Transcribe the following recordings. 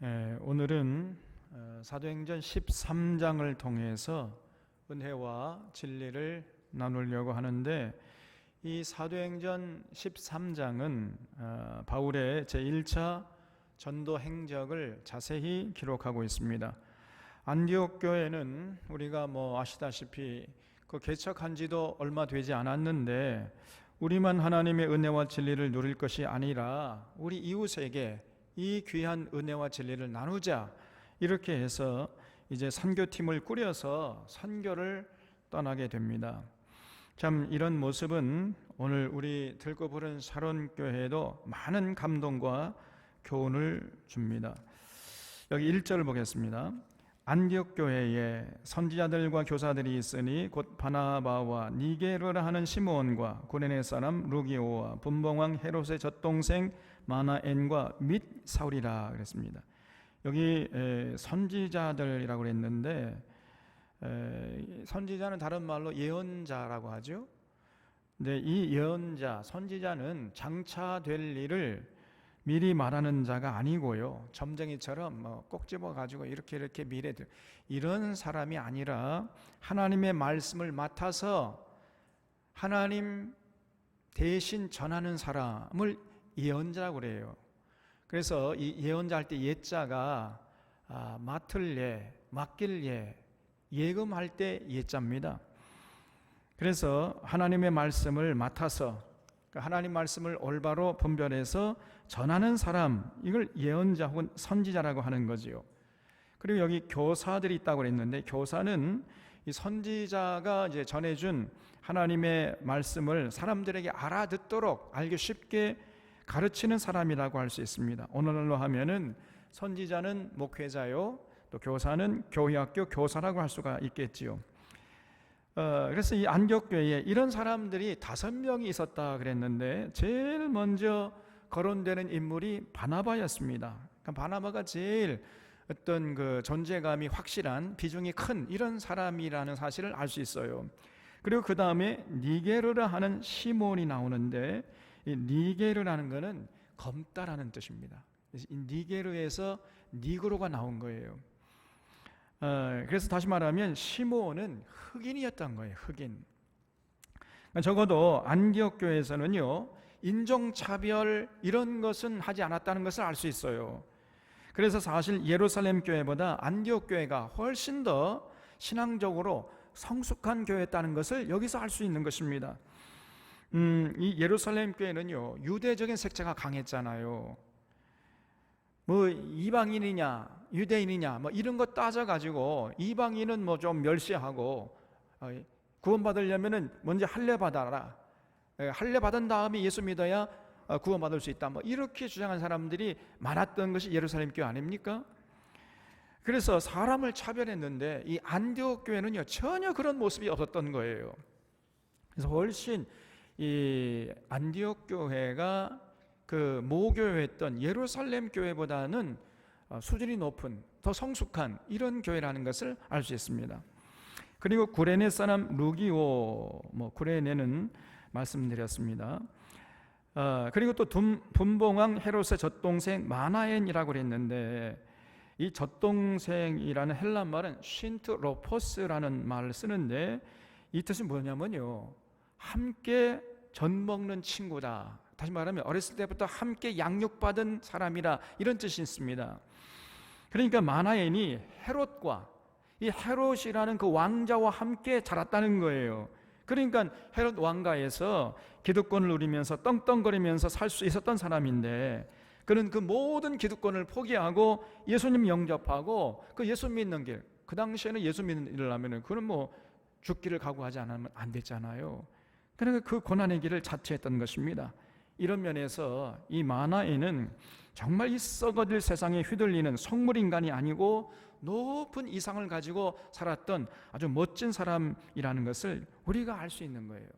오늘은 사도행전 13장을 통해서 은혜와 진리를 나누려고 하는데, 이 사도행전 13장은 바울의 제1차 전도 행적을 자세히 기록하고 있습니다. 안디옥 교회는 우리가 아시다시피 그 개척한 지도 얼마 되지 않았는데, 우리만 하나님의 은혜와 진리를 누릴 것이 아니라 우리 이웃에게 이 귀한 은혜와 진리를 나누자, 이렇게 해서 이제 선교팀을 꾸려서 선교를 떠나게 됩니다. 참 이런 모습은 오늘 우리 들고 부른 샤론교회에도 많은 감동과 교훈을 줍니다. 여기 1절을 보겠습니다. 안디옥 교회에 선지자들과 교사들이 있으니 곧 바나바와 니게르라 하는 시므온과 구레네 사람 루기오와 분봉왕 헤롯의 젖동생 마나엔과 및 사울이라 그랬습니다. 여기 선지자들이라고 그랬는데, 선지자는 다른 말로 예언자라고 하죠. 근데 이 예언자, 선지자는 장차 될 일을 미리 말하는 자가 아니고요, 점쟁이처럼 꼭 집어가지고 이렇게 미래들, 이런 사람이 아니라 하나님의 말씀을 맡아서 하나님 대신 전하는 사람을 예언자라고 그래요. 그래서 이 예언자 할 때 예자가 맡을 예, 맡길 예, 예금할 때 예자입니다. 그래서 하나님의 말씀을 맡아서 하나님 말씀을 올바로 분별해서 전하는 사람, 이걸 예언자 혹은 선지자라고 하는 거지요. 그리고 여기 교사들이 있다고 그랬는데, 교사는 이 선지자가 이제 전해준 하나님의 말씀을 사람들에게 알아듣도록 알기 쉽게 가르치는 사람이라고 할 수 있습니다. 오늘날로 하면은 선지자는 목회자요, 또 교사는 교회학교 교사라고 할 수가 있겠지요. 그래서 이 안디옥교회에 이런 사람들이 5명이 있었다 그랬는데, 제일 먼저 거론되는 인물이 바나바였습니다. 그러니까 바나바가 제일 어떤 그 존재감이 확실한, 비중이 큰 이런 사람이라는 사실을 알 수 있어요. 그리고 그 다음에 니게르라 하는 시몬이 나오는데, 이 니게르라는 것은 검다라는 뜻입니다. 이 니게르에서 니그로가 나온 거예요. 그래서 다시 말하면 시몬은 흑인이었던 거예요. 흑인. 적어도 안디옥 교회에서는요, 인종차별 이런 것은 하지 않았다는 것을 알 수 있어요. 그래서 사실 예루살렘 교회보다 안디옥 교회가 훨씬 더 신앙적으로 성숙한 교회였다는 것을 여기서 알 수 있는 것입니다. 이 예루살렘 교회는요, 유대적인 색채가 강했잖아요. 이방인이냐 유대인이냐 이런 거 따져가지고 이방인은 좀 멸시하고, 구원받으려면은 먼저 할례 받아라, 할례 받은 다음에 예수 믿어야 구원받을 수 있다, 이렇게 주장한 사람들이 많았던 것이 예루살렘 교회 아닙니까? 그래서 사람을 차별했는데, 이 안디옥 교회는요 전혀 그런 모습이 없었던 거예요. 그래서 훨씬 이 안디옥 교회가 그 모교회였던 예루살렘 교회보다는 수준이 높은, 더 성숙한 이런 교회라는 것을 알 수 있습니다. 그리고 구레네 사람 루기오, 구레네는 말씀드렸습니다. 그리고 또 분봉왕 헤롯의 젖동생 마나엔이라고 그랬는데, 이 젖동생이라는 헬란 말은 신트로포스라는 말을 쓰는데, 이 뜻은 뭐냐면요, 함께 젖 먹는 친구다. 다시 말하면 어렸을 때부터 함께 양육받은 사람이라, 이런 뜻이 있습니다. 그러니까 마나엔이 헤롯과, 이 헤롯이라는 그 왕자와 함께 자랐다는 거예요. 그러니까 헤롯 왕가에서 기득권을 누리면서 떵떵거리면서 살 수 있었던 사람인데, 그는 그 모든 기득권을 포기하고 예수님 영접하고 그 예수 믿는 길, 그 당시에는 예수 믿는 일을 하면은 그는 죽기를 각오하지 않으면 안 됐잖아요. 그러니까 그 고난의 길을 자처했던 것입니다. 이런 면에서 이 마나엔은 정말 이 썩어질 세상에 휘둘리는 속물인간이 아니고 높은 이상을 가지고 살았던 아주 멋진 사람이라는 것을 우리가 알 수 있는 거예요.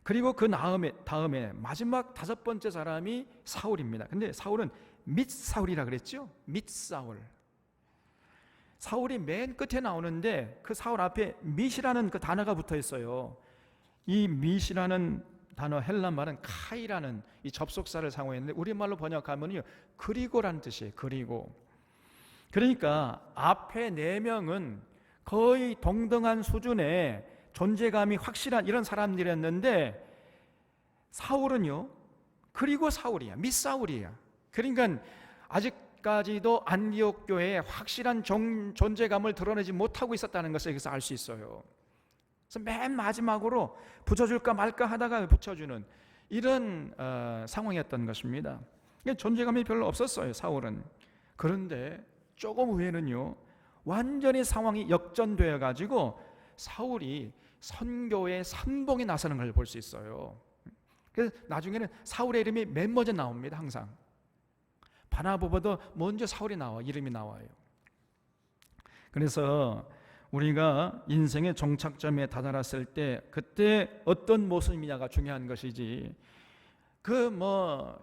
그리고 그 다음에 마지막 5번째 사람이 사울입니다. 근데 사울은 밑사울이라 그랬죠? 밑사울. 사울이 맨 끝에 나오는데, 그 사울 앞에 밑이라는 그 단어가 붙어 있어요. 이 밑이라는 단어 헬란 말은 카이라는 이 접속사를 사용했는데 우리말로 번역하면요 그리고라는 뜻이에요. 그리고. 그러니까 앞에 네 명은 거의 동등한 수준의 존재감이 확실한 이런 사람들이었는데 사울은요 그리고 사울이야. 밑사울이야. 그러니까 아직까지도 안디옥 교회에 확실한 존재감을 드러내지 못하고 있었다는 것을 여기서 알 수 있어요. 그래서 맨 마지막으로 붙여줄까 말까 하다가 붙여주는 이런 상황이었던 것입니다. 존재감이 별로 없었어요, 사울은. 그런데 조금 후에는요 완전히 상황이 역전되어 가지고 사울이 선교의 선봉에 나서는 걸 볼 수 있어요. 그래서 나중에는 사울의 이름이 맨 먼저 나옵니다. 항상 바나바보다 먼저 사울이 이름이 나와요. 그래서 우리가 인생의 종착점에 다다랐을 때 그때 어떤 모습이냐가 중요한 것이지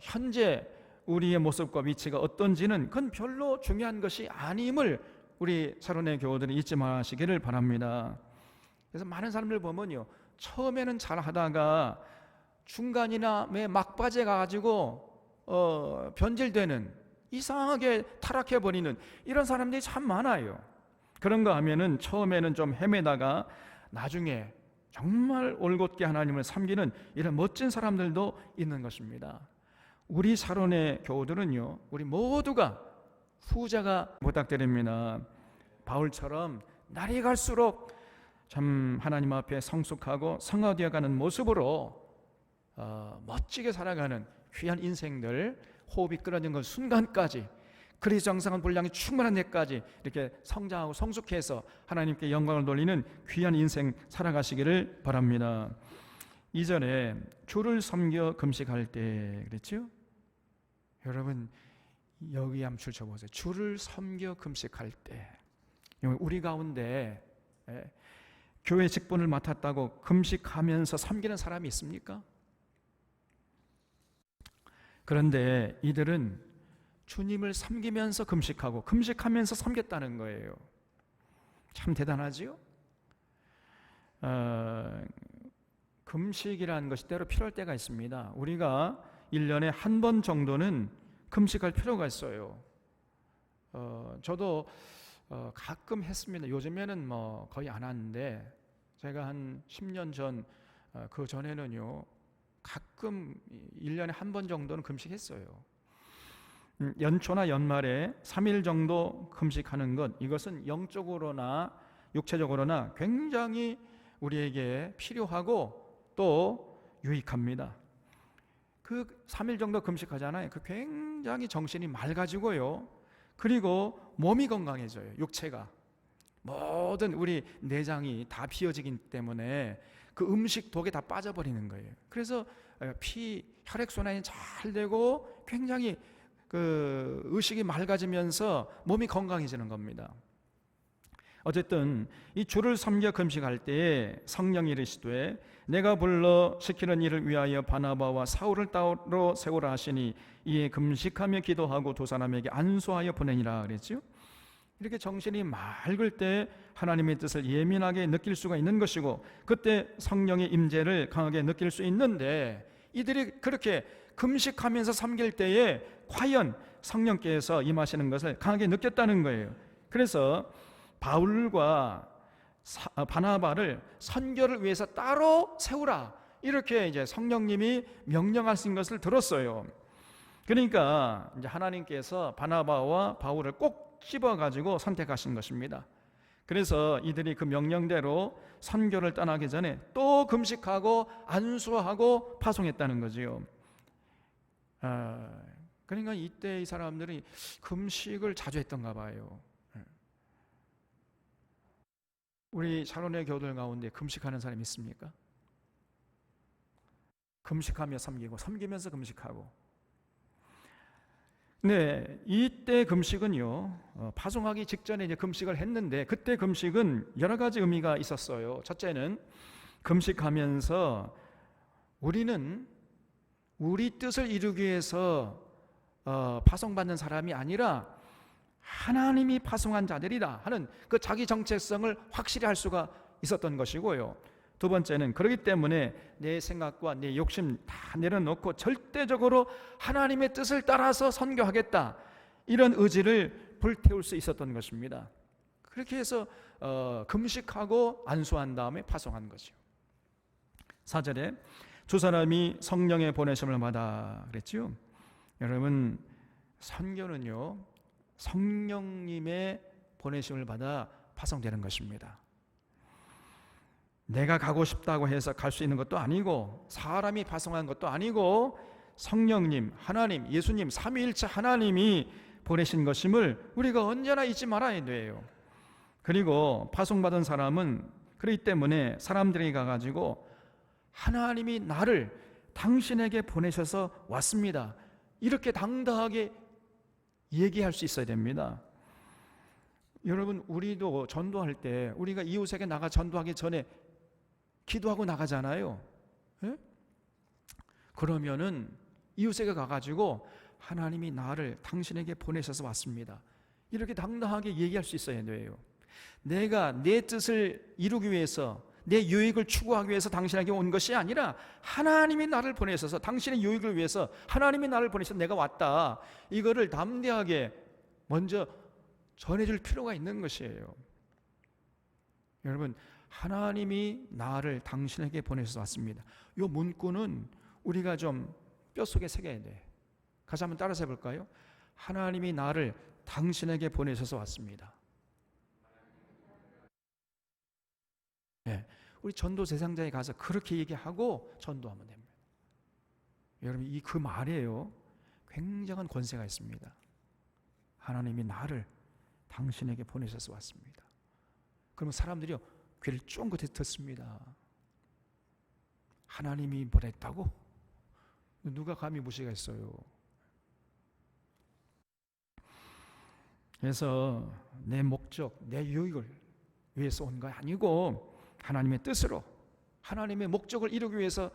현재 우리의 모습과 위치가 어떤지는 그건 별로 중요한 것이 아님을 우리 사론의 교우들이 잊지 마시기를 바랍니다. 그래서 많은 사람들 보면요 처음에는 잘 하다가 중간이나 막바지에 가지고 변질되는 이상하게 타락해버리는 이런 사람들이 참 많아요. 그런가 하면은 처음에는 좀 헤매다가 나중에 정말 올곧게 하나님을 섬기는 이런 멋진 사람들도 있는 것입니다. 우리 사론의 교우들은요 우리 모두가 후자가 부탁드립니다. 바울처럼 날이 갈수록 참 하나님 앞에 성숙하고 성화되어가는 모습으로 멋지게 살아가는 귀한 인생들, 호흡이 끊어진 그 순간까지 그리스도 정상한 분량이 충만한 데까지 이렇게 성장하고 성숙해서 하나님께 영광을 돌리는 귀한 인생 살아가시기를 바랍니다. 이전에 주를 섬겨 금식할 때 그랬죠? 여러분 여기 한번 줄쳐보세요. 주를 섬겨 금식할 때 우리 가운데 교회 직분을 맡았다고 금식하면서 섬기는 사람이 있습니까? 그런데 이들은 주님을 섬기면서 금식하고 금식하면서 섬겼다는 거예요. 참 대단하지요? 금식이라는 것이 때로 필요할 때가 있습니다. 우리가 1년에 한 번 정도는 금식할 필요가 있어요. 저도 가끔 했습니다. 요즘에는 거의 안 하는데 제가 한 10년 전 그 전에는요 가끔 1년에 한 번 정도는 금식했어요. 연초나 연말에 3일 정도 금식하는 것 이것은 영적으로나 육체적으로나 굉장히 우리에게 필요하고 또 유익합니다. 그 3일 정도 금식하잖아요. 그 굉장히 정신이 맑아지고요. 그리고 몸이 건강해져요. 육체가. 모든 우리 내장이 다 비워지기 때문에 그 음식 독에 다 빠져버리는 거예요. 그래서 혈액순환이 잘 되고 굉장히 그 의식이 맑아지면서 몸이 건강해지는 겁니다. 어쨌든 이 주를 섬겨 금식할 때에 성령이 이르시되 내가 불러 시키는 일을 위하여 바나바와 사울을 따로 세우라 하시니 이에 금식하며 기도하고 두 사람에게 안수하여 보내니라 그랬죠. 이렇게 정신이 맑을 때 하나님의 뜻을 예민하게 느낄 수가 있는 것이고 그때 성령의 임재를 강하게 느낄 수 있는데 이들이 그렇게 금식하면서 섬길 때에 과연 성령께서 임하시는 것을 강하게 느꼈다는 거예요. 그래서 바울과 바나바를 선교를 위해서 따로 세우라 이렇게 이제 성령님이 명령하신 것을 들었어요. 그러니까 이제 하나님께서 바나바와 바울을 꼭 집어가지고 선택하신 것입니다. 그래서 이들이 그 명령대로 선교를 떠나기 전에 또 금식하고 안수하고 파송했다는 거지요. 그러니까 이때 이 사람들이 금식을 자주 했던가 봐요. 우리 샤론의 교우들 가운데 금식하는 사람이 있습니까? 금식하며 섬기고 섬기면서 금식하고. 네, 이때 금식은요 파송하기 직전에 이제 금식을 했는데 그때 금식은 여러 가지 의미가 있었어요. 첫째는 금식하면서 우리는 우리 뜻을 이루기 위해서 파송받는 사람이 아니라 하나님이 파송한 자들이다 하는 그 자기 정체성을 확실히 할 수가 있었던 것이고요. 두 번째는 그렇기 때문에 내 생각과 내 욕심 다 내려놓고 절대적으로 하나님의 뜻을 따라서 선교하겠다, 이런 의지를 불태울 수 있었던 것입니다. 그렇게 해서 금식하고 안수한 다음에 파송한 거죠. 4절에 두 사람이 성령의 보내심을 받아 그랬죠. 여러분, 선교는요, 성령님의 보내심을 받아 파송되는 것입니다. 내가 가고 싶다고 해서 갈 수 있는 것도 아니고, 사람이 파송한 것도 아니고, 성령님, 하나님, 예수님, 삼위일체 하나님이 보내신 것임을 우리가 언제나 잊지 말아야 돼요. 그리고 파송받은 사람은 그렇기 때문에 사람들이 가가지고 하나님이 나를 당신에게 보내셔서 왔습니다, 이렇게 당당하게 얘기할 수 있어야 됩니다. 여러분, 우리도 전도할 때 우리가 이웃에게 나가 전도하기 전에 기도하고 나가잖아요. 예? 그러면은 이웃에게 가가지고 하나님이 나를 당신에게 보내셔서 왔습니다, 이렇게 당당하게 얘기할 수 있어야 돼요. 내가 내 뜻을 이루기 위해서, 내 유익을 추구하기 위해서 당신에게 온 것이 아니라 하나님이 나를 보내셔서, 당신의 유익을 위해서 하나님이 나를 보내셔서 내가 왔다, 이거를 담대하게 먼저 전해줄 필요가 있는 것이에요. 여러분, 하나님이 나를 당신에게 보내셔서 왔습니다, 이 문구는 우리가 좀 뼛속에 새겨야 돼. 같이 한번 따라서 해볼까요? 하나님이 나를 당신에게 보내셔서 왔습니다. 네, 우리 전도 대상자에 가서 그렇게 얘기하고 전도하면 됩니다. 여러분, 이 그 말이에요, 굉장한 권세가 있습니다. 하나님이 나를 당신에게 보내셔서 왔습니다. 그러면 사람들이 귀를 쫑긋해 듣습니다. 하나님이 보냈다고? 누가 감히 무시겠어요? 그래서 내 목적, 내 유익을 위해서 온 거 아니고 하나님의 뜻으로, 하나님의 목적을 이루기 위해서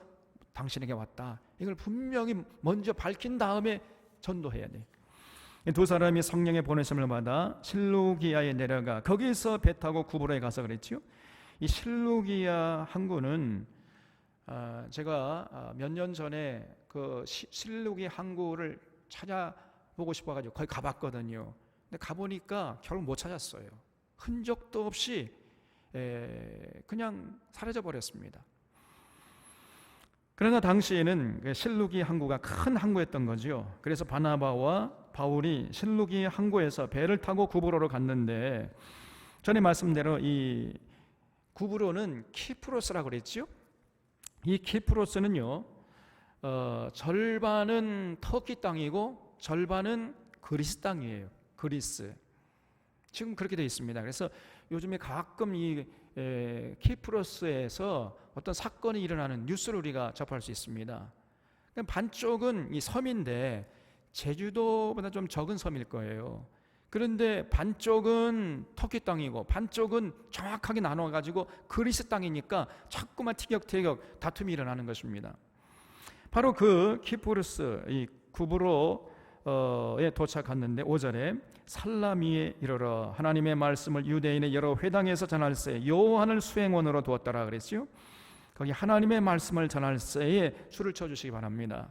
당신에게 왔다, 이걸 분명히 먼저 밝힌 다음에 전도해야 돼. 두 사람이 성령의 보내심을 받아 실루기아에 내려가 거기서 배 타고 구브로에 가서 그랬죠. 이 실루기아 항구는 제가 몇 년 전에 그 실루기 항구를 찾아보고 싶어가지고 거기 가봤거든요. 근데 가보니까 결국 못 찾았어요. 흔적도 없이 그냥 사라져 버렸습니다. 그러나 당시에는 실루기 항구가 큰 항구였던 거죠. 그래서 바나바와 바울이 실루기 항구에서 배를 타고 구브로로 갔는데, 전에 말씀대로 이 구브로는 키프로스라고 그랬죠. 이 키프로스는요, 절반은 터키 땅이고 절반은 그리스 땅이에요. 그리스. 지금 그렇게 되어 있습니다. 그래서 요즘에 가끔 이 키프로스에서 어떤 사건이 일어나는 뉴스를 우리가 접할 수 있습니다. 반쪽은 이 섬인데 제주도보다 좀 적은 섬일 거예요. 그런데 반쪽은 터키 땅이고 반쪽은 정확하게 나눠가지고 그리스 땅이니까 자꾸만 티격태격 다툼이 일어나는 것입니다. 바로 그 키프로스, 이 구브로에 도착했는데 5절에 살라미에 이르러 하나님의 말씀을 유대인의 여러 회당에서 전할새 요한을 수행원으로 두었더라 그랬죠. 거기 하나님의 말씀을 전할새에 줄을 쳐주시기 바랍니다.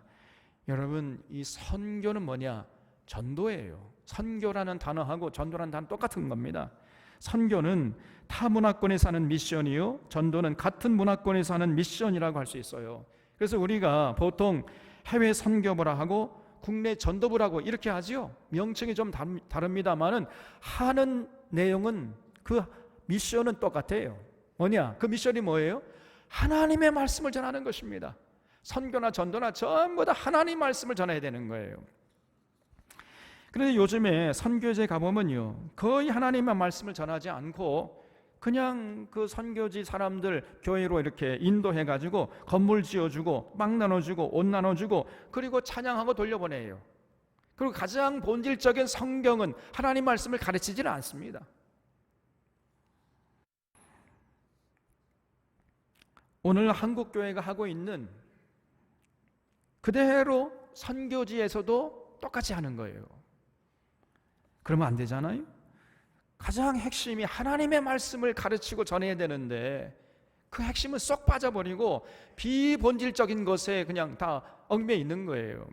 여러분, 이 선교는 뭐냐? 전도예요. 선교라는 단어하고 전도라는 단어 똑같은 겁니다. 선교는 타 문화권에서 하는 미션이요, 전도는 같은 문화권에서 하는 미션이라고 할 수 있어요. 그래서 우리가 보통 해외 선교부라 하고 국내 전도부라고 이렇게 하지요. 명칭이 좀 다릅니다만은 하는 내용은, 그 미션은 똑같아요. 뭐냐? 그 미션이 뭐예요? 하나님의 말씀을 전하는 것입니다. 선교나 전도나 전부 다 하나님 말씀을 전해야 되는 거예요. 그런데 요즘에 선교지에 가보면요, 거의 하나님의 말씀을 전하지 않고 그냥 그 선교지 사람들 교회로 이렇게 인도해가지고 건물 지어주고 빵 나눠주고 옷 나눠주고 그리고 찬양하고 돌려보내요. 그리고 가장 본질적인 성경은 하나님 말씀을 가르치지는 않습니다. 오늘 한국교회가 하고 있는 그대로 선교지에서도 똑같이 하는 거예요. 그러면 안 되잖아요. 가장 핵심이 하나님의 말씀을 가르치고 전해야 되는데 그 핵심은 쏙 빠져버리고 비본질적인 것에 그냥 다 얽매여 있는 거예요.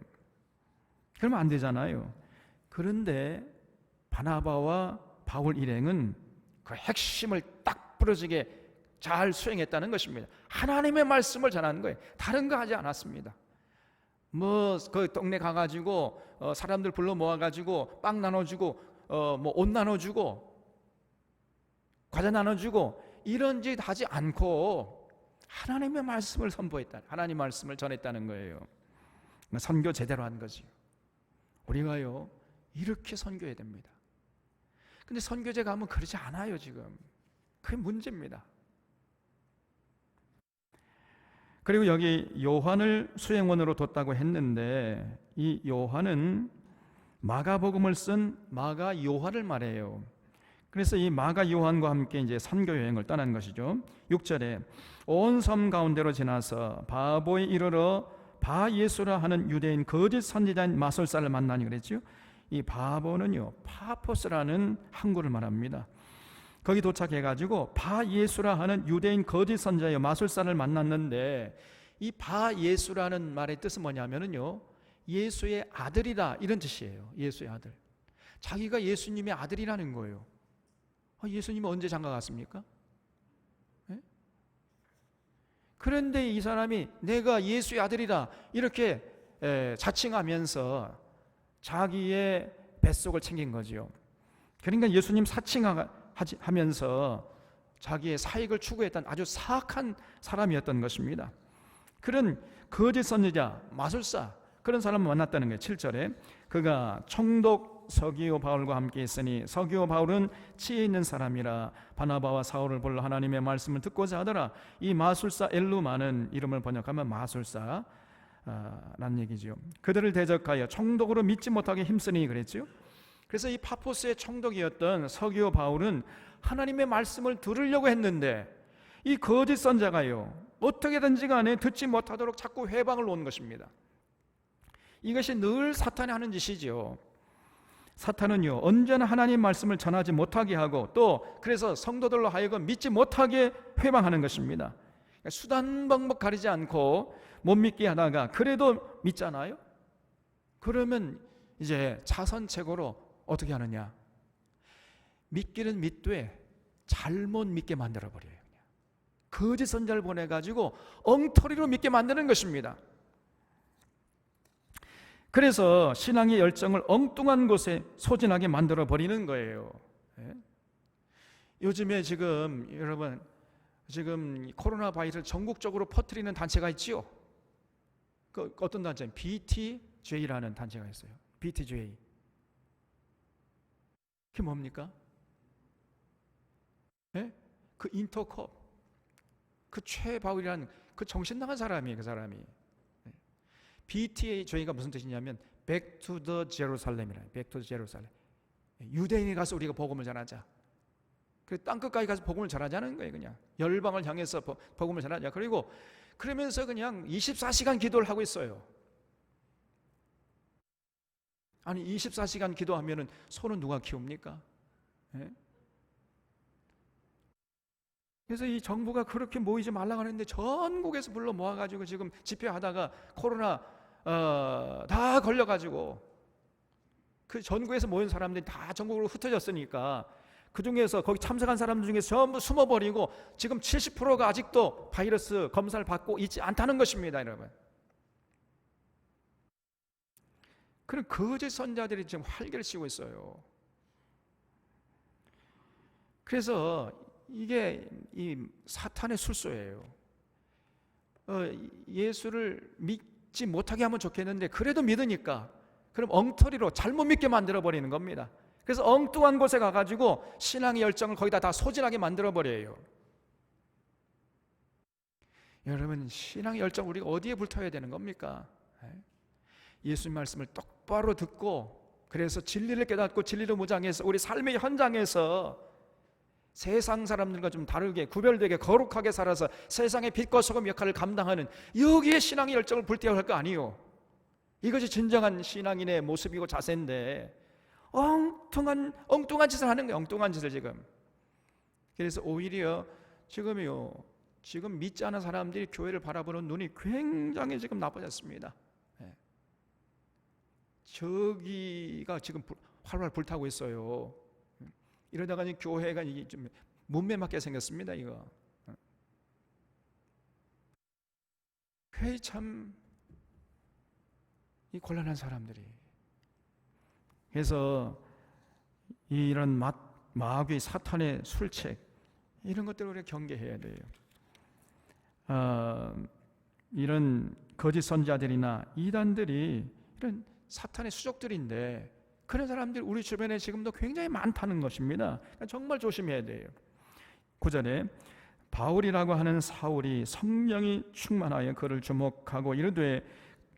그러면 안 되잖아요. 그런데 바나바와 바울 일행은 그 핵심을 딱 부러지게 잘 수행했다는 것입니다. 하나님의 말씀을 전하는 거예요. 다른 거 하지 않았습니다. 뭐 그 동네 가가지고 사람들 불러 모아가지고 빵 나눠주고 뭐 옷 나눠주고 과자 나눠주고 이런 짓 하지 않고 하나님의 말씀을 선보였다. 하나님 말씀을 전했다는 거예요. 선교 제대로 한 거지. 우리가요 이렇게 선교해야 됩니다. 근데 선교제 가면 그러지 않아요. 지금 그게 문제입니다. 그리고 여기 요한을 수행원으로 뒀다고 했는데 이 요한은 마가복음을 쓴 마가 요한을 말해요. 그래서 이 마가 요한과 함께 이제 선교 여행을 떠난 것이죠. 6절에 온 섬 가운데로 지나서 바보에 이르러 바 예수라 하는 유대인 거짓 선지자인 마술사를 만나니 그랬죠. 이 바보는요 파포스라는 항구를 말합니다. 거기 도착해가지고 바 예수라 하는 유대인 거짓 선지자의 마술사를 만났는데 이 바 예수라는 말의 뜻은 뭐냐면요 예수의 아들이다 이런 뜻이에요. 예수의 아들. 자기가 예수님의 아들이라는 거예요. 예수님은 언제 장가 갔습니까? 네? 그런데 이 사람이 내가 예수의 아들이다 이렇게 자칭하면서 자기의 뱃속을 챙긴 거지요. 그러니까 예수님 사칭하면서 자기의 사익을 추구했던 아주 사악한 사람이었던 것입니다. 그런 거짓 선지자, 마술사 그런 사람을 만났다는 거예요. 7절에 그가 총독 서기오 바울과 함께 있으니 서기오 바울은 치에 있는 사람이라 바나바와 사울을 불러 하나님의 말씀을 듣고자 하더라. 이 마술사 엘루마는 이름을 번역하면 마술사 라는 얘기죠. 그들을 대적하여 총독으로 믿지 못하게 힘쓰니 그랬죠. 그래서 이 파포스의 총독이었던 서기오 바울은 하나님의 말씀을 들으려고 했는데 이 거짓 선자가요 어떻게든지 간에 듣지 못하도록 자꾸 회방을 놓은 것입니다. 이것이 늘 사탄이 하는 짓이죠. 사탄은요 언제나 하나님 말씀을 전하지 못하게 하고 또 그래서 성도들로 하여금 믿지 못하게 회방하는 것입니다. 그러니까 수단 방법 가리지 않고 못 믿게 하다가 그래도 믿잖아요. 그러면 이제 차선책으로 어떻게 하느냐, 믿기는 믿되 잘못 믿게 만들어버려요. 거짓 선자를 보내가지고 엉터리로 믿게 만드는 것입니다. 그래서 신앙의 열정을 엉뚱한 곳에 소진하게 만들어 버리는 거예요. 요즘에 지금 여러분 지금 코로나 바이러스를 전국적으로 퍼뜨리는 단체가 있지요. 그 어떤 단체? BTJ라는 단체가 있어요. BTJ. 그게 뭡니까? 그 인터컵, 그 최바울이라는 그 정신 나간 사람이에요. 그 사람이. BTJ가 무슨 뜻이냐면 Back to the Jerusalem이라. Back to Jerusalem. 유대인에 가서 우리가 복음을 전하자. 그 땅끝까지 가서 복음을 전하자는 거예요. 그냥 열방을 향해서 복음을 전하자. 그리고 그러면서 그냥 24시간 기도를 하고 있어요. 아니 24시간 기도하면은 소는 누가 키웁니까? 그래서 이 정부가 그렇게 모이지 말라고 하는데 전국에서 불러 모아가지고 지금 집회하다가 코로나 다 걸려가지고 그 전국에서 모인 사람들이 다 전국으로 흩어졌으니까 그 중에서 거기 참석한 사람들 중에서 전부 숨어버리고 지금 70%가 아직도 바이러스 검사를 받고 있지 않다는 것입니다, 여러분. 그런 거짓 선자들이 지금 활개를 씌우고 있어요. 그래서 이게 이 사탄의 술수예요. 예수를 믿지 못하게 하면 좋겠는데 그래도 믿으니까 그럼 엉터리로 잘못 믿게 만들어 버리는 겁니다. 그래서 엉뚱한 곳에 가가지고 신앙의 열정을 거기다 다 소진하게 만들어 버려요. 여러분 신앙의 열정 우리가 어디에 불태워야 되는 겁니까? 예수님 말씀을 똑바로 듣고 그래서 진리를 깨닫고 진리로 무장해서 우리 삶의 현장에서 세상 사람들과 좀 다르게 구별되게 거룩하게 살아서 세상의 빛과 소금 역할을 감당하는 여기에 신앙의 열정을 불태워야 할 거 아니에요. 이것이 진정한 신앙인의 모습이고 자세인데 엉뚱한 짓을 하는 거예요. 엉뚱한 짓을 지금. 그래서 오히려 지금요 지금 믿지 않은 사람들이 교회를 바라보는 눈이 굉장히 지금 나빠졌습니다. 예. 저기가 지금 활활 불타고 있어요. 이러다가 교회가 좀 문매맞게 생겼습니다. 이거 교회 참 이 곤란한 사람들이. 그래서 이런 마귀 사탄의 술책 이런 것들을 우리가 경계해야 돼요. 이런 거짓 선지자들이나 이단들이 이런 사탄의 수족들인데 그런 사람들이 우리 주변에 지금도 굉장히 많다는 것입니다. 그러니까 정말 조심해야 돼요. 9절에 바울이라고 하는 사울이 성령이 충만하여 그를 주목하고 이르되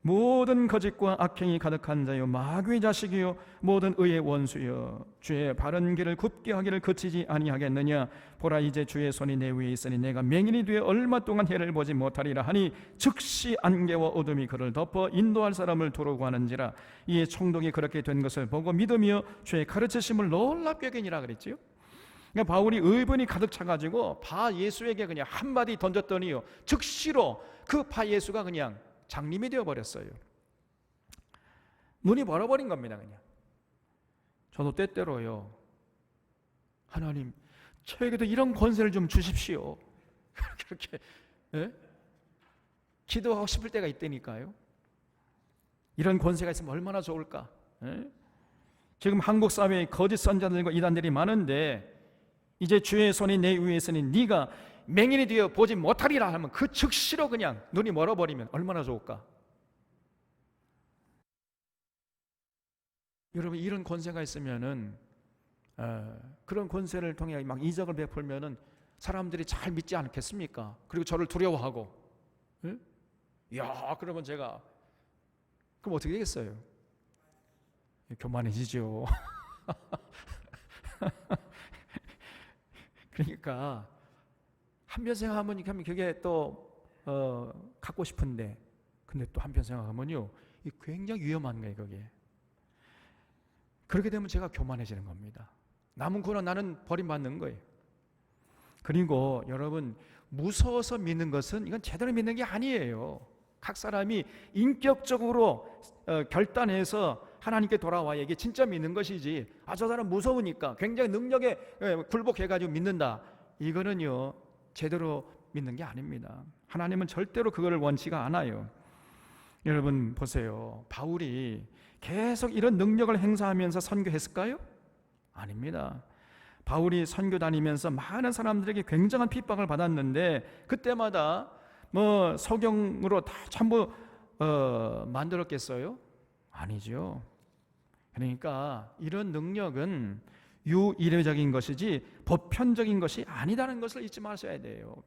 모든 거짓과 악행이 가득한 자요 마귀의 자식이요 모든 의의 원수여 주의 바른 길을 굽게 하기를 그치지 아니하겠느냐. 보라 이제 주의 손이 내 위에 있으니 내가 맹인이 되어 얼마 동안 해를 보지 못하리라 하니 즉시 안개와 어둠이 그를 덮어 인도할 사람을 두려고 하는지라. 이에 총독이 그렇게 된 것을 보고 믿으며 주의 가르치심을 놀랍게 여기니라 그랬지요. 그러니까 바울이 의분이 가득 차가지고 바 예수에게 그냥 한마디 던졌더니요 즉시로 그 바 예수가 그냥 장님이 되어버렸어요. 눈이 멀어버린 겁니다. 그냥. 저도 때때로요 하나님 저에게도 이런 권세를 좀 주십시오 그렇게 기도하고 싶을 때가 있다니까요. 이런 권세가 있으면 얼마나 좋을까. 지금 한국 사회에 거짓 선지자들과 이단들이 많은데 이제 주의 손이 내 위에 있으니 네가 맹인이 되어 보지 못하리라 하면 그 즉시로 그냥 눈이 멀어버리면 얼마나 좋을까. 여러분 이런 권세가 있으면은 그런 권세를 통해 막 이적을 베풀면은 사람들이 잘 믿지 않겠습니까? 그리고 저를 두려워하고, 야 그러면 제가 그럼 어떻게 되겠어요? 교만해지죠. 그러니까 한편 생각하면 그게 또 갖고 싶은데 근데 또 한편 생각하면요 굉장히 위험한 거예요. 그게 그렇게 되면 제가 교만해지는 겁니다. 남은 구원 나는 버림받는 거예요. 그리고 여러분 무서워서 믿는 것은 이건 제대로 믿는 게 아니에요. 각 사람이 인격적으로 결단해서 하나님께 돌아와야 이게 진짜 믿는 것이지 저 사람 무서우니까 굉장히 능력에 굴복해가지고 믿는다 이거는요 제대로 믿는 게 아닙니다. 하나님은 절대로 그거를 원치가 않아요. 여러분 보세요. 바울이 계속 이런 능력을 행사하면서 선교했을까요? 아닙니다. 바울이 선교 다니면서 많은 사람들에게 굉장한 핍박을 받았는데 그때마다 뭐 소경으로 다 전부 만들었겠어요? 아니죠. 그러니까 이런 능력은 유일회적인 것이지 보편적인 것이 아니다는 것을 잊지 마셔야 돼요.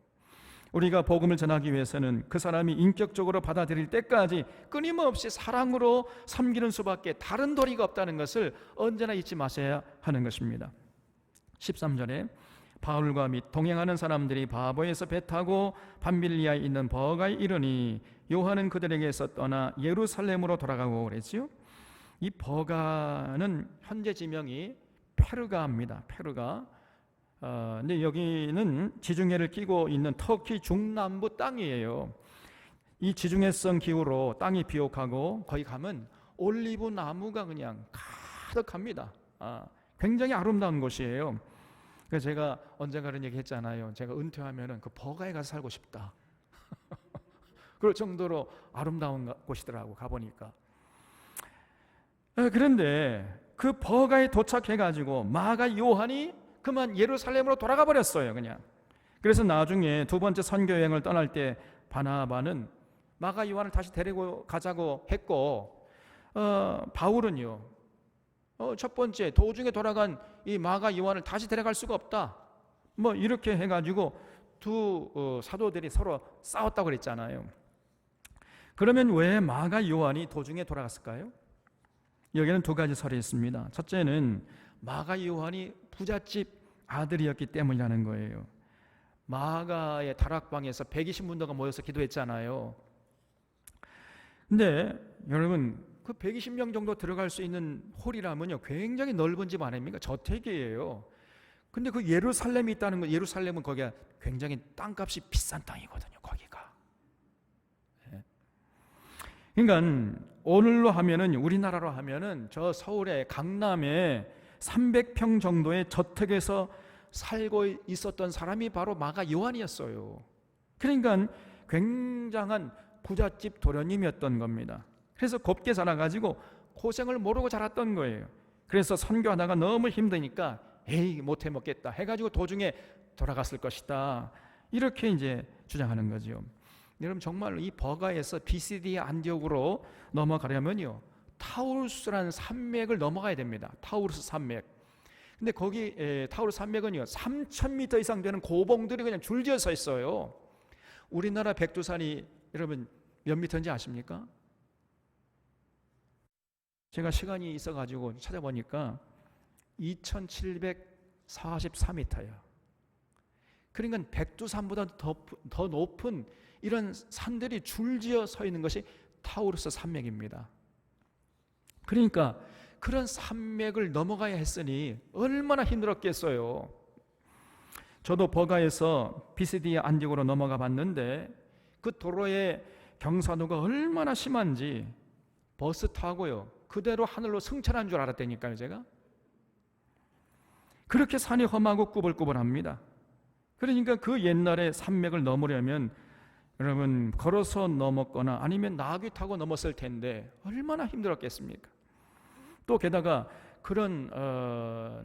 우리가 복음을 전하기 위해서는 그 사람이 인격적으로 받아들일 때까지 끊임없이 사랑으로 섬기는 수밖에 다른 도리가 없다는 것을 언제나 잊지 마셔야 하는 것입니다. 13절에 바울과 및 동행하는 사람들이 바보에서 배 타고 밤빌리아에 있는 버가에 이르니 요한은 그들에게서 떠나 예루살렘으로 돌아가고 그랬지요. 이 버가는 현재 지명이 페르가입니다. 페르가. 근데 여기는 지중해를 끼고 있는 터키 중남부 땅이에요. 이 지중해성 기후로 땅이 비옥하고 거기 가면 올리브 나무가 그냥 가득합니다. 굉장히 아름다운 곳이에요. 그래서 제가 언젠가 그런 얘기 했잖아요. 제가 은퇴하면은 그 버가에 가서 살고 싶다. 그럴 정도로 아름다운 곳이더라고 가보니까. 그런데 그 버가에 도착해가지고 마가 요한이 그만 예루살렘으로 돌아가 버렸어요. 그냥. 그래서 나중에 두 번째 선교 여행을 떠날 때 바나바는 마가 요한을 다시 데리고 가자고 했고 바울은요 첫 번째 도중에 돌아간 이 마가 요한을 다시 데려갈 수가 없다 뭐 이렇게 해가지고 두 사도들이 서로 싸웠다고 그랬잖아요. 그러면 왜 마가 요한이 도중에 돌아갔을까요? 여기는 두 가지 설이 있습니다. 첫째는 마가 요한이 부잣집 아들이었기 때문이라는 거예요. 마가의 다락방에서 120문도가 모여서 기도했잖아요. 근데 여러분 그 120명 정도 들어갈 수 있는 홀이라면요 굉장히 넓은 집 아닙니까? 저택이에요. 근데 그 예루살렘이 있다는 거, 예루살렘은 거기가 굉장히 땅값이 비싼 땅이거든요, 거기가. 그러니까 오늘로 하면은, 우리나라로 하면은 저 서울의 강남에 300평 정도의 저택에서 살고 있었던 사람이 바로 마가 요한이었어요. 그러니까 굉장한 부잣집 도련님이었던 겁니다. 그래서 곱게 자라가지고 고생을 모르고 자랐던 거예요. 그래서 선교하다가 너무 힘드니까 에이 못해 먹겠다 해가지고 도중에 돌아갔을 것이다, 이렇게 이제 주장하는 거죠. 여러분, 정말로 이 버가에서 비시디아 안디옥으로 넘어가려면요, 타우루스라는 산맥을 넘어가야 됩니다. 타우루스 산맥. 근데 거기 타우루스 산맥은요 3,000m 이상 되는 고봉들이 그냥 줄지어 서 있어요. 우리나라 백두산이 여러분 몇 미터인지 아십니까? 제가 시간이 있어가지고 찾아보니까 2,744m예요. 그러니까 백두산보다 더 높은 이런 산들이 줄지어 서 있는 것이 타우루스 산맥입니다. 그러니까 그런 산맥을 넘어가야 했으니 얼마나 힘들었겠어요. 저도 버가에서 비시디아 안디옥으로 넘어가 봤는데 그 도로의 경사도가 얼마나 심한지 버스 타고요 그대로 하늘로 승천한 줄 알았다니까요. 제가 그렇게 산이 험하고 꾸불꾸불합니다. 그러니까 그 옛날에 산맥을 넘으려면 여러분 걸어서 넘었거나 아니면 나귀 타고 넘었을 텐데 얼마나 힘들었겠습니까? 또 게다가 그런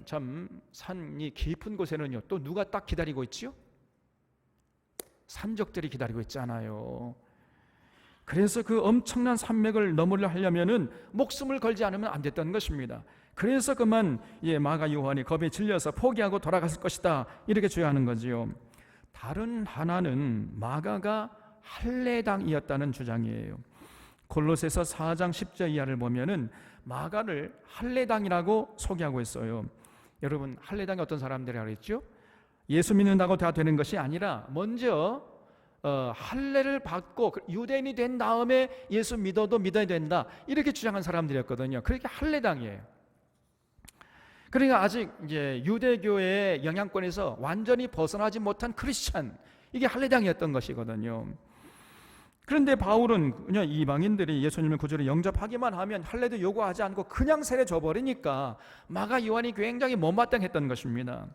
참 산이 깊은 곳에는요 또 누가 딱 기다리고 있지요? 산적들이 기다리고 있잖아요. 그래서 그 엄청난 산맥을 넘으려 하려면은 목숨을 걸지 않으면 안 됐던 것입니다. 그래서 그만 마가 요한이 겁에 질려서 포기하고 돌아갔을 것이다, 이렇게 주장하는 거지요. 다른 하나는 마가가 할례당이었다는 주장이에요. 골로새서 4장 10절 이하를 보면은 마가를 할례당이라고 소개하고 있어요. 여러분, 할례당이 어떤 사람들이라고 했죠? 예수 믿는다고 다 되는 것이 아니라 먼저 할례를 받고 유대인이 된 다음에 예수 믿어도 믿어야 된다, 이렇게 주장한 사람들이었거든요. 그렇게 할례당이에요. 그러니까 아직 이제 유대교의 영향권에서 완전히 벗어나지 못한 크리스찬, 이게 할례당이었던 것이거든요. 그런데 바울은 그냥 이방인들이 예수님을 구주로 영접하기만 하면 할례도 요구하지 않고 그냥 세례 줘버리니까 마가 요한이 굉장히 못마땅했던 것입니다.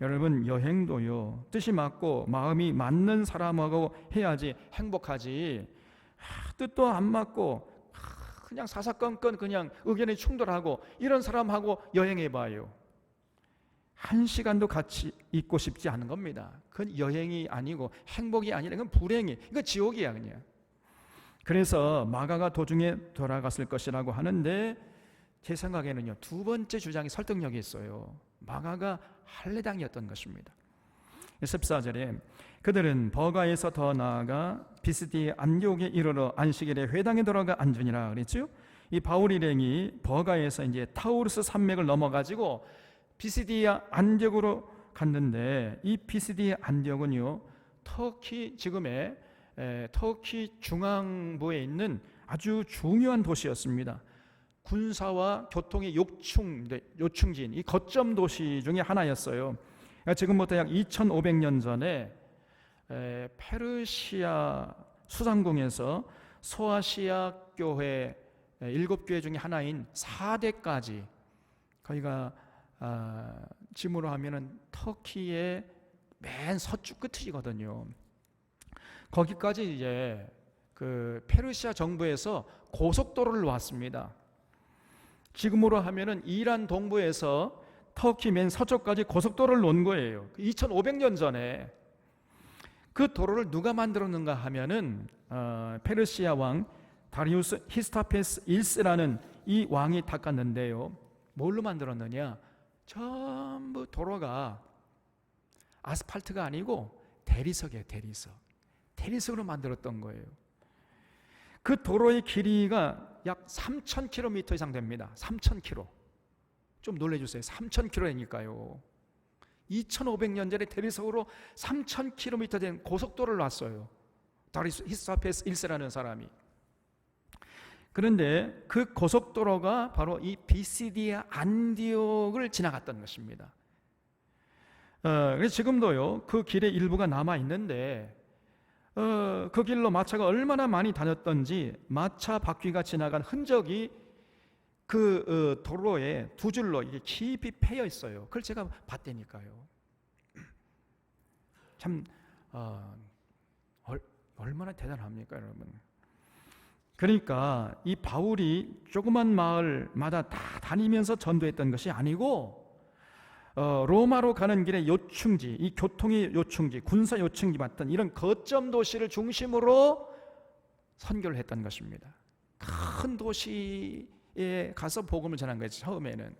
여러분, 여행도요 뜻이 맞고 마음이 맞는 사람하고 해야지 행복하지, 뜻도 안 맞고 그냥 사사건건 그냥 의견이 충돌하고 이런 사람하고 여행해봐요, 1시간도 같이 있고 싶지 않은 겁니다. 그건 여행이 아니고 행복이 아니라 그건 불행이, 이건 지옥이야 그냥. 그래서 마가가 도중에 돌아갔을 것이라고 하는데 제 생각에는요 두 번째 주장이 설득력이 있어요. 마가가 할례당이었던 것입니다. 14절에 그들은 버가에서 더 나아가 비시디아 안디옥에 이르러 안식일에 회당에 들어가 앉으니라 그랬죠. 이 바울 일행이 버가에서 이제 타우루스 산맥을 넘어가지고 비시디아 안디옥으로 갔는데, 이 비시디아 안디옥은요 터키 지금의 터키 중앙부에 있는 아주 중요한 도시였습니다. 군사와 교통의 요충지인 이 거점 도시 중에 하나였어요. 지금부터 약 2500년 전에 페르시아 수상궁에서 소아시아 교회 7교회 중에 하나인 4대까지, 거기가 지금으로 하면은 터키의 맨 서쪽 끝이거든요. 거기까지 이제 그 페르시아 정부에서 고속도로를 놨습니다. 지금으로 하면은 이란 동부에서 터키 맨 서쪽까지 고속도로를 놓은 거예요. 2500년 전에. 그 도로를 누가 만들었는가 하면은 페르시아 왕 다리우스 히스타페스 1세라는 이 왕이 닦았는데요. 뭘로 만들었느냐? 전부 도로가 아스팔트가 아니고 대리석이에요. 대리석으로 만들었던 거예요. 그 도로의 길이가 약 3,000km 이상 됩니다. 3,000km. 좀 놀래주세요. 3,000km니까요. 2500년 전에 대리석으로 3,000km 된 고속도로를 놨어요. 다리우스 히스타페스 1세라는 사람이. 그런데 그 고속도로가 바로 이 비시디아 안디옥을 지나갔던 것입니다. 그래서 지금도요 그 길의 일부가 남아 있는데 그 길로 마차가 얼마나 많이 다녔던지 마차 바퀴가 지나간 흔적이 그 도로에 두 줄로 이게 깊이 패여 있어요. 그걸 제가 봤다니까요. 참 얼마나 대단합니까, 여러분? 그러니까 이 바울이 조그만 마을마다 다 다니면서 전도했던 것이 아니고 로마로 가는 길에 요충지, 이 교통의 요충지, 군사 요충지 같은 이런 거점 도시를 중심으로 선교를 했던 것입니다. 큰 도시에 가서 복음을 전한 거죠, 처음에는.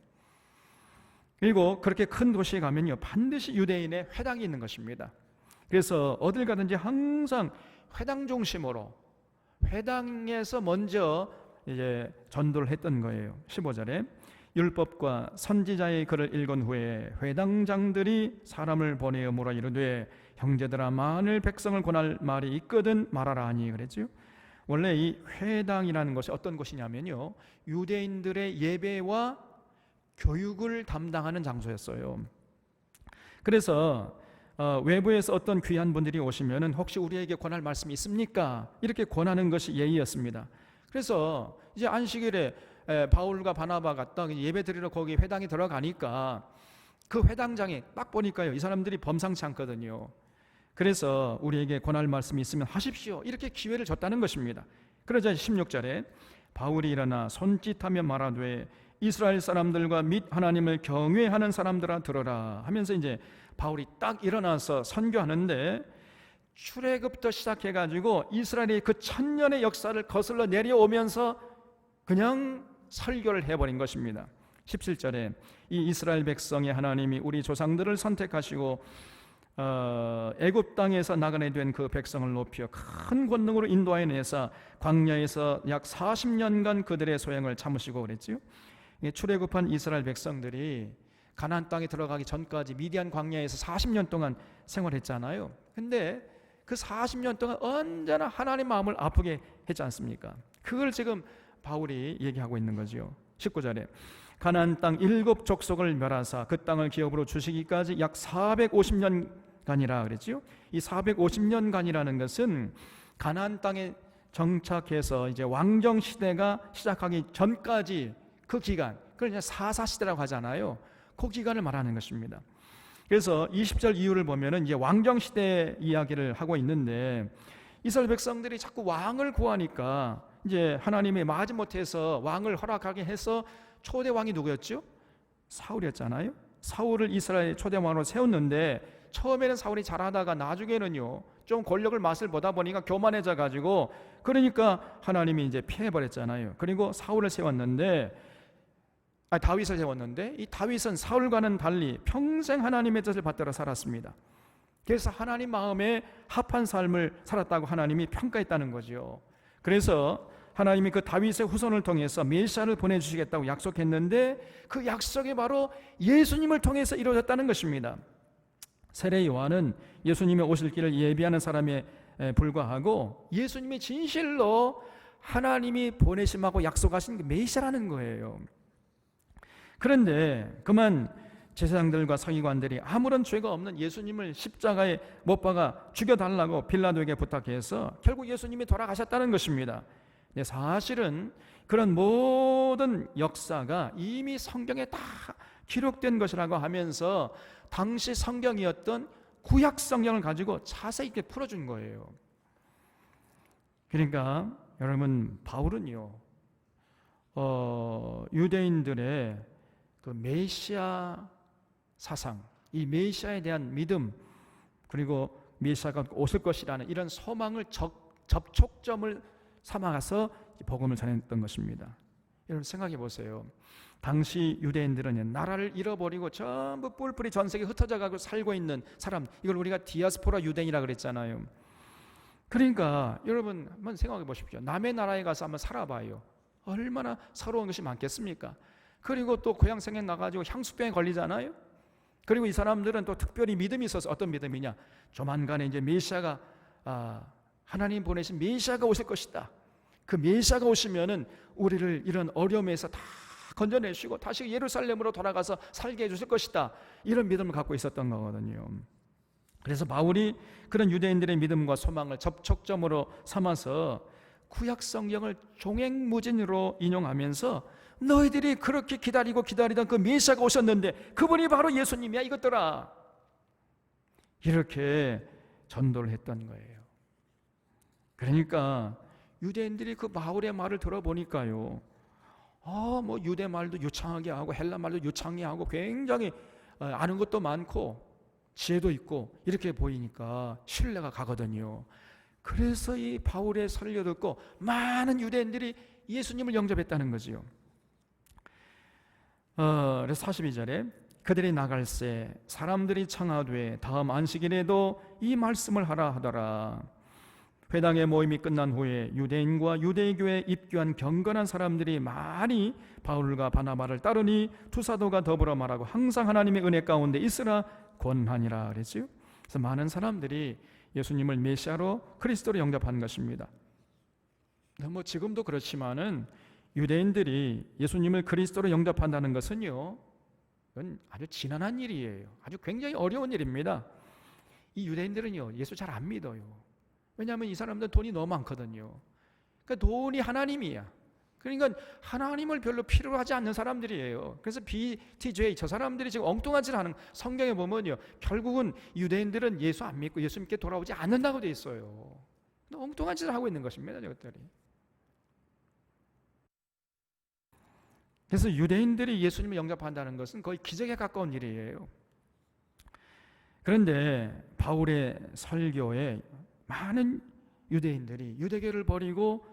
그리고 그렇게 큰 도시에 가면요 반드시 유대인의 회당이 있는 것입니다. 그래서 어딜 가든지 항상 회당 중심으로, 회당에서 먼저 이제 전도를 했던 거예요. 15절에 율법과 선지자의 글을 읽은 후에 회당장들이 사람을 보내어 물어 이르되 형제들아 만일 백성을 권할 말이 있거든 말하라 하니 그랬죠. 원래 이 회당이라는 것이 어떤 곳이냐면요 유대인들의 예배와 교육을 담당하는 장소였어요. 그래서 외부에서 어떤 귀한 분들이 오시면은 혹시 우리에게 권할 말씀이 있습니까? 이렇게 권하는 것이 예의였습니다. 그래서 이제 안식일에 바울과 바나바가 딱 예배 드리러 거기 회당에 들어가니까 그 회당장에 딱 보니까요 이 사람들이 범상치 않거든요. 그래서 우리에게 권할 말씀이 있으면 하십시오 이렇게 기회를 줬다는 것입니다. 그러자 16절에 바울이 일어나 손짓하며 말하되 이스라엘 사람들과 및 하나님을 경외하는 사람들아 들어라 하면서 이제 바울이 딱 일어나서 선교하는데 출애굽부터 시작해가지고 이스라엘의 그 천년의 역사를 거슬러 내려오면서 그냥 설교를 해버린 것입니다. 17절에 이 이스라엘 백성의 하나님이 우리 조상들을 선택하시고 애굽 땅에서 나가게 된 그 백성을 높여 큰 권능으로 인도하여 내사 광야에서 약 40년간 그들의 소행을 참으시고 그랬지요. 출애굽한 이스라엘 백성들이 가나안 땅에 들어가기 전까지 미디안 광야에서 40년 동안 생활했잖아요. 근데 그 40년 동안 언제나 하나님 마음을 아프게 했지 않습니까? 그걸 지금 바울이 얘기하고 있는 거죠. 19절에 가나안 땅 7족속을 멸하사 그 땅을 기업으로 주시기까지 약 450년간이라 그랬지요. 이 450년간이라는 것은 가나안 땅에 정착해서 이제 왕정 시대가 시작하기 전까지 그 기간, 그걸 이제 사사시대라고 하잖아요. 그 기간을 말하는 것입니다. 그래서 20절 이후를 보면은 이제 왕정 시대 이야기를 하고 있는데 이스라엘 백성들이 자꾸 왕을 구하니까 이제 하나님이 마지못해서 왕을 허락하게 해서 초대 왕이 누구였죠? 사울이었잖아요. 사울을 이스라엘 초대 왕으로 세웠는데 처음에는 사울이 잘하다가 나중에는요 좀 권력을 맛을 보다 보니까 교만해져 가지고 그러니까 하나님이 이제 피해버렸잖아요. 그리고 사울을 세웠는데 다윗을 세웠는데 이 다윗은 사울과는 달리 평생 하나님의 뜻을 받들어 살았습니다. 그래서 하나님 마음에 합한 삶을 살았다고 하나님이 평가했다는 거죠. 그래서 하나님이 그 다윗의 후손을 통해서 메시아를 보내주시겠다고 약속했는데 그 약속이 바로 예수님을 통해서 이루어졌다는 것입니다. 세례 요한은 예수님의 오실 길을 예비하는 사람에 불과하고 예수님이 진실로 하나님이 보내심하고 약속하신 그 메시아라는 거예요. 그런데 그만 제사장들과 서기관들이 아무런 죄가 없는 예수님을 십자가에 못 박아 죽여달라고 빌라도에게 부탁해서 결국 예수님이 돌아가셨다는 것입니다. 근데 사실은 그런 모든 역사가 이미 성경에 다 기록된 것이라고 하면서 당시 성경이었던 구약 성경을 가지고 자세히 있게 풀어준 거예요. 그러니까 여러분 바울은요 유대인들의 그 메시아 사상, 이 메시아에 대한 믿음, 그리고 메시아가 오실 것이라는 이런 소망을 접촉점을 삼아서 복음을 전했던 것입니다. 여러분 생각해 보세요. 당시 유대인들은 나라를 잃어버리고 전부 뿔뿔이 전 세계에 흩어져 가고 살고 있는 사람, 이걸 우리가 디아스포라 유대인이라 그랬잖아요. 그러니까 여러분 한번 생각해 보십시오. 남의 나라에 가서 한번 살아봐요. 얼마나 서러운 것이 많겠습니까? 그리고 또 고향 생각 나가지고 향수병에 걸리잖아요. 그리고 이 사람들은 또 특별히 믿음이 있어서 어떤 믿음이냐? 조만간에 이제 메시아가 하나님 보내신 메시아가 오실 것이다. 그 메시아가 오시면은 우리를 이런 어려움에서 다 건져내시고 다시 예루살렘으로 돌아가서 살게 해주실 것이다, 이런 믿음을 갖고 있었던 거거든요. 그래서 바울이 그런 유대인들의 믿음과 소망을 접촉점으로 삼아서 구약 성경을 종횡무진으로 인용하면서 너희들이 그렇게 기다리던 그 메시아가 오셨는데 그분이 바로 예수님이야 이것들아, 이렇게 전도를 했던 거예요. 그러니까 유대인들이 그 바울의 말을 들어보니까요, 뭐 유대 말도 유창하게 하고 헬라 말도 유창하게 하고 굉장히 아는 것도 많고 지혜도 있고 이렇게 보이니까 신뢰가 가거든요. 그래서 이 바울의 설교 듣고 많은 유대인들이 예수님을 영접했다는 거지요. 그래서 42절에 그들이 나갈새 사람들이 청하되 다음 안식일에도 이 말씀을 하라 하더라. 회당의 모임이 끝난 후에 유대인과 유대교에 입교한 경건한 사람들이 많이 바울과 바나바를 따르니 두 사도가 더불어 말하고 항상 하나님의 은혜 가운데 있으라 권하니라 그랬지요. 그래서 많은 사람들이 예수님을 메시아로 그리스도로 영접한 것입니다. 뭐 지금도 그렇지만은 유대인들이 예수님을 그리스도로 영접한다는 것은요, 이건 아주 지난한 일이에요. 아주 굉장히 어려운 일입니다. 이 유대인들은요, 예수 잘 안 믿어요. 왜냐하면 이 사람들은 돈이 너무 많거든요. 그러니까 돈이 하나님이야. 그러니까 하나님을 별로 필요로 하지 않는 사람들이에요. 그래서 BTJ, 저 사람들이 지금 엉뚱한 짓을 하는, 성경에 보면요, 결국은 유대인들은 예수 안 믿고 예수 믿게 돌아오지 않는다고 돼 있어요. 엉뚱한 짓을 하고 있는 것입니다, 저것들이. 그래서 유대인들이 예수님을 영접한다는 것은 거의 기적에 가까운 일이에요. 그런데 바울의 설교에 많은 유대인들이 유대교를 버리고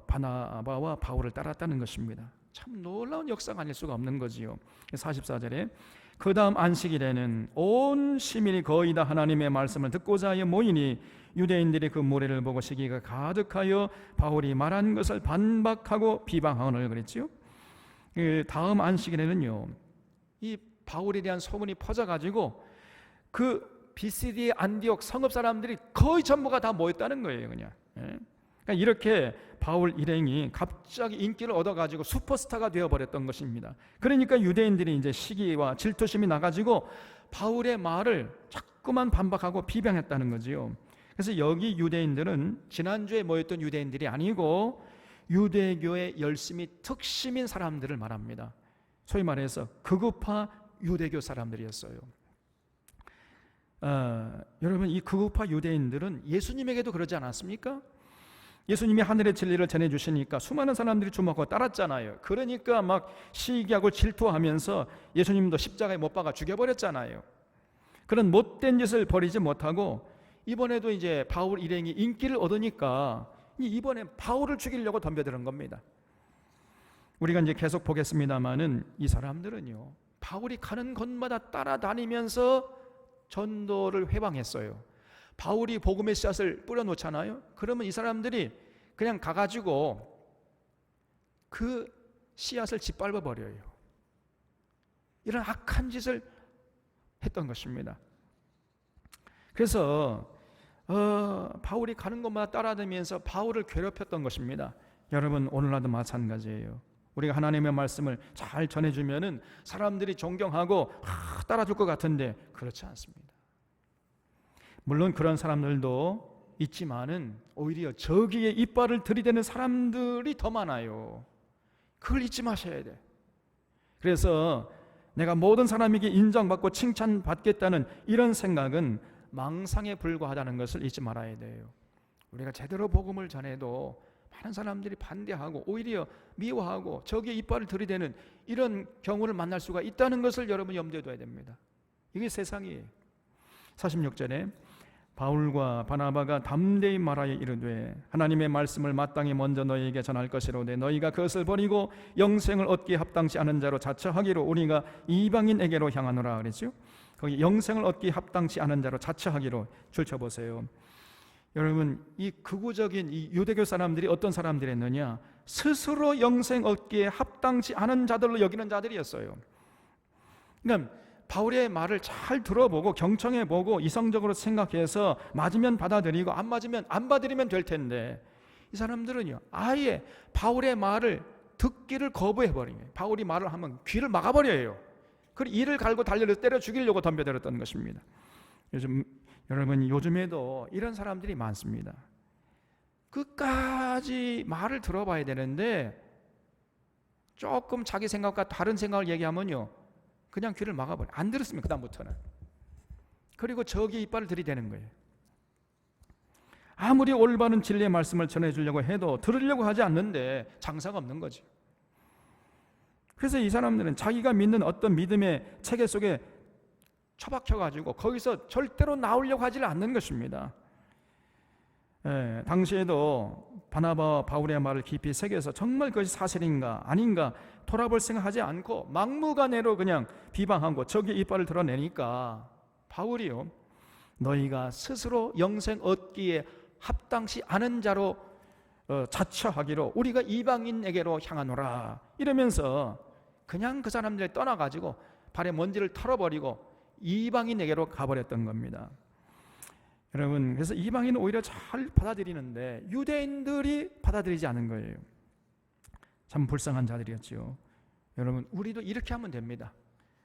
바나바와 바울을 따랐다는 것입니다. 참 놀라운 역사가 아닐 수가 없는 거지요. 44절에 그 다음 안식일에는 온 시민이 거의 다 하나님의 말씀을 듣고자 하여 모이니 유대인들이 그 무례를 보고 시기가 가득하여 바울이 말한 것을 반박하고 비방하거늘 그랬지요. 그 다음 안식일에는요, 이 바울에 대한 소문이 퍼져가지고 그 BCD 안디옥 성읍 사람들이 거의 전부가 다 모였다는 거예요, 그냥. 그러니까 이렇게 바울 일행이 갑자기 인기를 얻어가지고 슈퍼스타가 되어버렸던 것입니다. 그러니까 유대인들이 이제 시기와 질투심이 나가지고 바울의 말을 자꾸만 반박하고 비방했다는 거지요. 그래서 여기 유대인들은 지난주에 모였던 유대인들이 아니고 유대교의 열심히 특심인 사람들을 말합니다. 소위 말해서 극우파 유대교 사람들이었어요. 여러분, 이 극우파 유대인들은 예수님에게도 그러지 않았습니까? 예수님이 하늘의 진리를 전해주시니까 수많은 사람들이 주목하고 따랐잖아요. 그러니까 막 시기하고 질투하면서 예수님도 십자가에 못 박아 죽여버렸잖아요. 그런 못된 짓을 버리지 못하고 이번에도 이제 바울 일행이 인기를 얻으니까 이번에 바울을 죽이려고 덤벼드는 겁니다. 우리가 이제 계속 보겠습니다만은 이 사람들은요, 바울이 가는 곳마다 따라다니면서 전도를 회방했어요. 바울이 복음의 씨앗을 뿌려놓잖아요. 그러면 이 사람들이 그냥 가가지고 그 씨앗을 짓밟아 버려요. 이런 악한 짓을 했던 것입니다. 그래서 바울이 가는 곳마다 따라다니면서 바울을 괴롭혔던 것입니다. 여러분, 오늘날도 마찬가지예요. 우리가 하나님의 말씀을 잘 전해주면은 사람들이 존경하고 따라줄 것 같은데 그렇지 않습니다. 물론 그런 사람들도 있지만은 오히려 저기에 이빨을 들이대는 사람들이 더 많아요. 그걸 잊지 마셔야 돼. 그래서 내가 모든 사람에게 인정받고 칭찬받겠다는 이런 생각은 망상에 불과하다는 것을 잊지 말아야 돼요. 우리가 제대로 복음을 전해도 많은 사람들이 반대하고 오히려 미워하고 저기에 이빨을 들이대는 이런 경우를 만날 수가 있다는 것을 여러분 염두에 둬야 됩니다. 이게 세상이에요. 46절에 바울과 바나바가 담대히 말하여 이르되 하나님의 말씀을 마땅히 먼저 너희에게 전할 것이로되 너희가 그것을 버리고 영생을 얻기에 합당치 않은 자로 자처하기로 우리가 이방인에게로 향하노라 그랬죠. 거기 영생을 얻기에 합당치 않은 자로 자처하기로 줄쳐보세요. 여러분, 이 극우적인 이 유대교 사람들이 어떤 사람들이었느냐, 스스로 영생 얻기에 합당치 않은 자들로 여기는 자들이었어요. 그러니까 바울의 말을 잘 들어보고 경청해보고 이성적으로 생각해서 맞으면 받아들이고 안 맞으면 안 받아들이면 될 텐데 이 사람들은요, 아예 바울의 말을 듣기를 거부해버린 거예요. 바울이 말을 하면 귀를 막아버려요. 그리고 이를 갈고 달려서 때려 죽이려고 덤벼들었던 것입니다. 요즘에도 이런 사람들이 많습니다. 끝까지 말을 들어봐야 되는데 조금 자기 생각과 다른 생각을 얘기하면요, 그냥 귀를 막아버려요. 안 들었으면 그다음부터는. 그리고 저기 이빨을 들이대는 거예요. 아무리 올바른 진리의 말씀을 전해주려고 해도 들으려고 하지 않는데 장사가 없는 거죠. 그래서 이 사람들은 자기가 믿는 어떤 믿음의 체계 속에 처박혀가지고 거기서 절대로 나오려고 하지 않는 것입니다. 당시에도 바나바와 바울의 말을 깊이 새겨서 정말 그것이 사실인가 아닌가 돌아볼 생각하지 않고 막무가내로 그냥 비방하고 저기 이빨을 드러내니까 바울이요, 너희가 스스로 영생 얻기에 합당치 않은 자로 자처하기로 우리가 이방인에게로 향하노라 이러면서 그냥 그 사람들 떠나가지고 발에 먼지를 털어버리고 이방인에게로 가버렸던 겁니다. 여러분, 그래서 이방인은 오히려 잘 받아들이는데 유대인들이 받아들이지 않은 거예요. 참 불쌍한 자들이었죠. 여러분, 우리도 이렇게 하면 됩니다.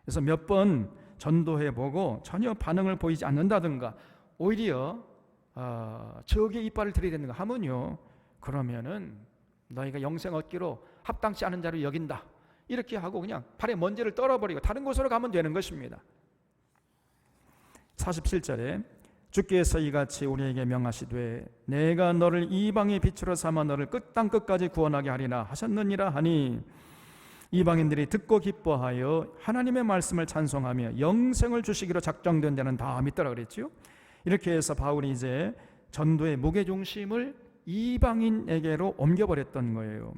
그래서 몇 번 전도해보고 전혀 반응을 보이지 않는다든가 오히려 저기에 이빨을 들이대는가 하면요, 그러면은 너희가 영생 얻기로 합당치 않은 자로 여긴다 이렇게 하고 그냥 발에 먼지를 떨어버리고 다른 곳으로 가면 되는 것입니다. 47절에 주께서 이같이 우리에게 명하시되 내가 너를 이방의 빛으로 삼아 너를 땅 끝까지 구원하게 하리라 하셨느니라 하니 이방인들이 듣고 기뻐하여 하나님의 말씀을 찬송하며 영생을 주시기로 작정된 자는 다 믿더라 그랬지요. 이렇게 해서 바울이 이제 전도의 무게중심을 이방인에게로 옮겨버렸던 거예요.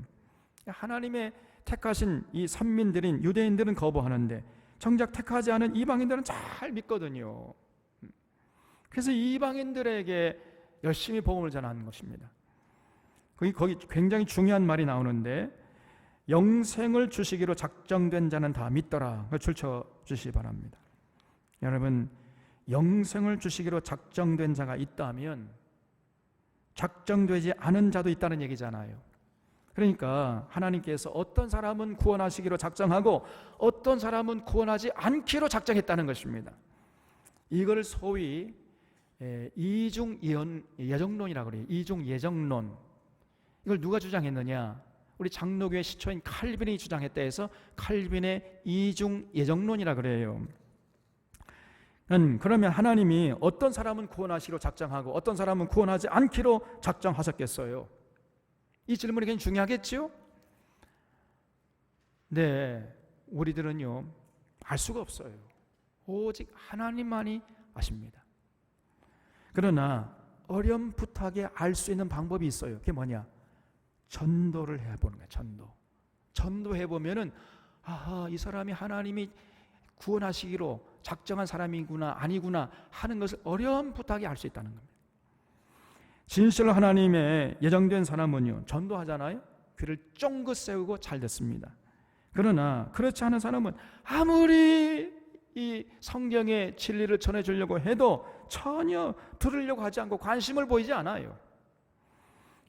하나님의 택하신 이 선민들인 유대인들은 거부하는데 정작 택하지 않은 이방인들은 잘 믿거든요. 그래서 이방인들에게 열심히 복음을 전하는 것입니다. 거기 굉장히 중요한 말이 나오는데 영생을 주시기로 작정된 자는 다 믿더라. 줄쳐 주시기 바랍니다. 여러분, 영생을 주시기로 작정된 자가 있다면 작정되지 않은 자도 있다는 얘기잖아요. 그러니까 하나님께서 어떤 사람은 구원하시기로 작정하고 어떤 사람은 구원하지 않기로 작정했다는 것입니다. 이걸 소위 이중 예정론이라고 그래요. 이중 예정론. 이걸 누가 주장했느냐? 우리 장로교의 시초인 칼빈이 주장했다 해서 칼빈의 이중 예정론이라 그래요. 그러면 하나님이 어떤 사람은 구원하시기로 작정하고 어떤 사람은 구원하지 않기로 작정하셨겠어요? 이 질문이 굉장히 중요하겠죠? 네, 우리들은요 알 수가 없어요. 오직 하나님만이 아십니다. 그러나 어렴풋하게 알 수 있는 방법이 있어요. 그게 뭐냐? 전도를 해보는 거예요. 전도해보면은 아하, 이 사람이 하나님이 구원하시기로 작정한 사람이구나 아니구나 하는 것을 어렴풋하게 알 수 있다는 겁니다. 진실로 하나님의 예정된 사람은요 전도하잖아요. 귀를 쫑긋 세우고 잘 듣습니다. 그러나 그렇지 않은 사람은 아무리 이 성경의 진리를 전해주려고 해도 전혀 들으려고 하지 않고 관심을 보이지 않아요.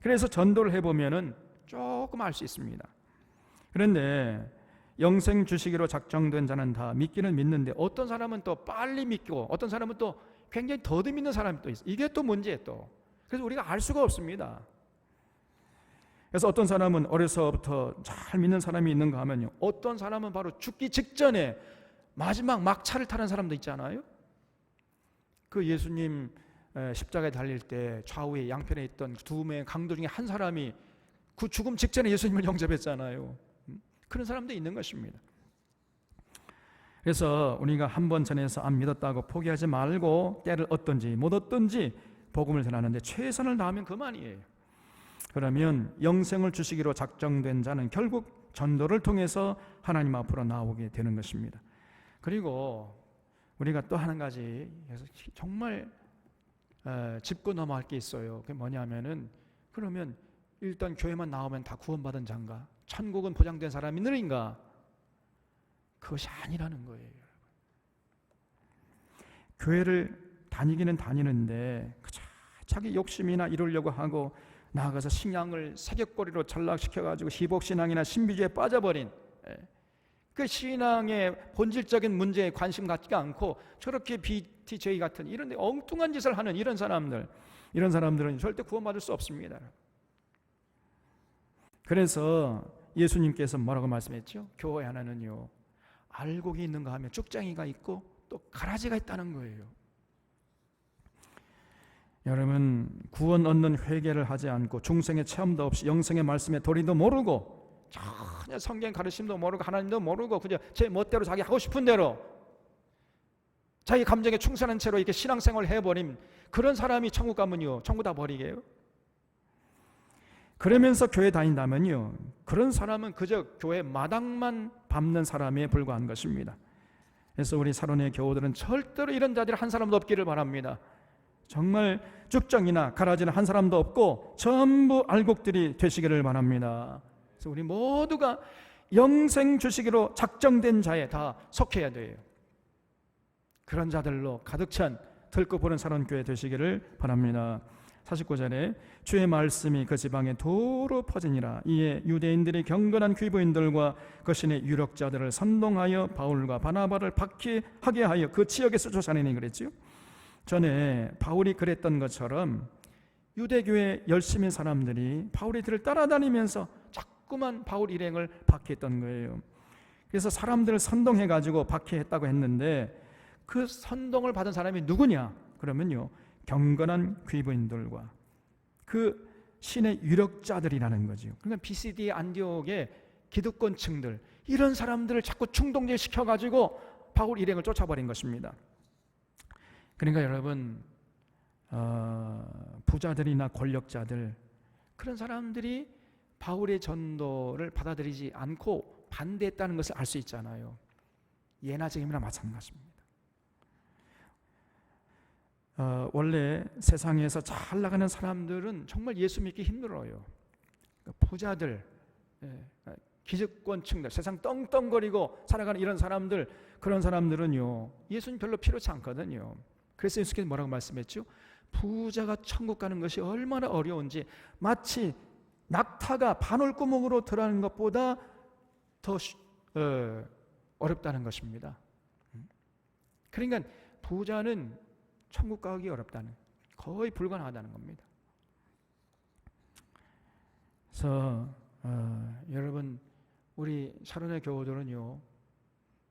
그래서 전도를 해보면은 조금 알 수 있습니다. 그런데 영생 주시기로 작정된 자는 다 믿기는 믿는데 어떤 사람은 또 빨리 믿고 어떤 사람은 또 굉장히 더듬 믿는 사람이 또 있어요. 이게 또 문제예요 또. 그래서 우리가 알 수가 없습니다. 그래서 어떤 사람은 어려서부터 잘 믿는 사람이 있는가 하면요, 어떤 사람은 바로 죽기 직전에 마지막 막차를 타는 사람도 있잖아요. 그 예수님 십자가에 달릴 때 좌우에 양편에 있던 두 명의 강도 중에 한 사람이 그 죽음 직전에 예수님을 영접했잖아요. 그런 사람도 있는 것입니다. 그래서 우리가 한 번 전해서 안 믿었다고 포기하지 말고 때를 얻든지 못 얻든지 복음을 전하는데 최선을 다하면 그만이에요. 그러면 영생을 주시기로 작정된 자는 결국 전도를 통해서 하나님 앞으로 나오게 되는 것입니다. 그리고 우리가 또 한 가지 정말 짚고 넘어갈 게 있어요. 그게 뭐냐면은 그러면 일단 교회만 나오면 다 구원받은 자인가? 천국은 보장된 사람이 늘인가? 그것이 아니라는 거예요. 교회를 다니기는 다니는데 자기 욕심이나 이루려고 하고 나아가서 신앙을 새벽거리로 전락시켜가지고 희복신앙이나 신비주의에 빠져버린, 그 신앙의 본질적인 문제에 관심 갖지가 않고 저렇게 BTJ 같은 이런 데 엉뚱한 짓을 하는 이런 사람들은 절대 구원받을 수 없습니다. 그래서 예수님께서 뭐라고 말씀했죠? 교회 하나는요, 알곡이 있는가 하면 쭉쟁이가 있고 또 가라지가 있다는 거예요. 여러분, 구원 얻는 회개를 하지 않고 중생의 체험도 없이 영생의 말씀의 도리도 모르고 전혀 성경 가르침도 모르고 하나님도 모르고 그냥 제 멋대로 자기 하고 싶은 대로 자기 감정에 충실한 채로 이렇게 신앙생활을 해버린 그런 사람이 천국 가면요, 천국 다 버리게요. 그러면서 교회 다닌다면요, 그런 사람은 그저 교회 마당만 밟는 사람에 불과한 것입니다. 그래서 우리 사론의 교우들은 절대로 이런 자들 한 사람도 없기를 바랍니다. 정말 쭉정이나 가라지는 한 사람도 없고 전부 알곡들이 되시기를 바랍니다. 그래서 우리 모두가 영생 주시기로 작정된 자에 다 속해야 돼요. 그런 자들로 가득 찬 들고 보는 사론교회 되시기를 바랍니다. 49절에 주의 말씀이 그 지방에 도로 퍼지니라. 이에 유대인들이 경건한 귀부인들과 거신의 유력자들을 선동하여 바울과 바나바를 박해하게 하여 그 지역에서 쫓아내니 그랬지요. 전에 바울이 그랬던 것처럼 유대교회 열심인 사람들이 바울의 뒤를 따라다니면서 자꾸만 바울 일행을 박해했던 거예요. 그래서 사람들을 선동해가지고 박해했다고 했는데 그 선동을 받은 사람이 누구냐? 그러면요, 경건한 귀부인들과 그 신의 유력자들이라는 거죠. 그러니까 BCD 안디옥의 기득권층들, 이런 사람들을 자꾸 충동시켜가지고 바울 일행을 쫓아버린 것입니다. 그러니까 여러분, 부자들이나 권력자들, 그런 사람들이 바울의 전도를 받아들이지 않고 반대했다는 것을 알 수 있잖아요. 예나 지금이나 마찬가지입니다. 원래 세상에서 잘 나가는 사람들은 정말 예수 믿기 힘들어요. 부자들, 기득권층들, 세상 떵떵거리고 살아가는 이런 사람들, 그런 사람들은요, 예수님 별로 필요치 않거든요. 그래서 예수께서 뭐라고 말씀했죠? 부자가 천국 가는 것이 얼마나 어려운지, 마치 낙타가 바늘구멍으로 들어가는 것보다 더 어렵다는 것입니다. 그러니까 부자는 천국 가기 어렵다는, 거의 불가능하다는 겁니다. 그래서 여러분, 우리 사론의 교우들은요,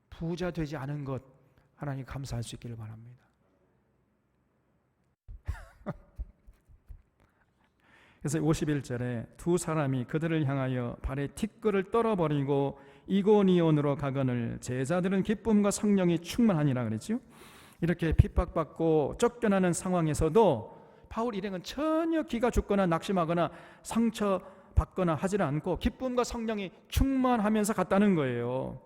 부자 되지 않은 것 하나님 감사할 수 있기를 바랍니다. 그래서 51절에 두 사람이 그들을 향하여 발에 티끌을 떨어버리고 이고니온으로 가거늘 제자들은 기쁨과 성령이 충만하니라 그랬죠. 이렇게 핍박받고 쫓겨나는 상황에서도 바울 일행은 전혀 기가 죽거나 낙심하거나 상처받거나 하지 않고 기쁨과 성령이 충만하면서 갔다는 거예요.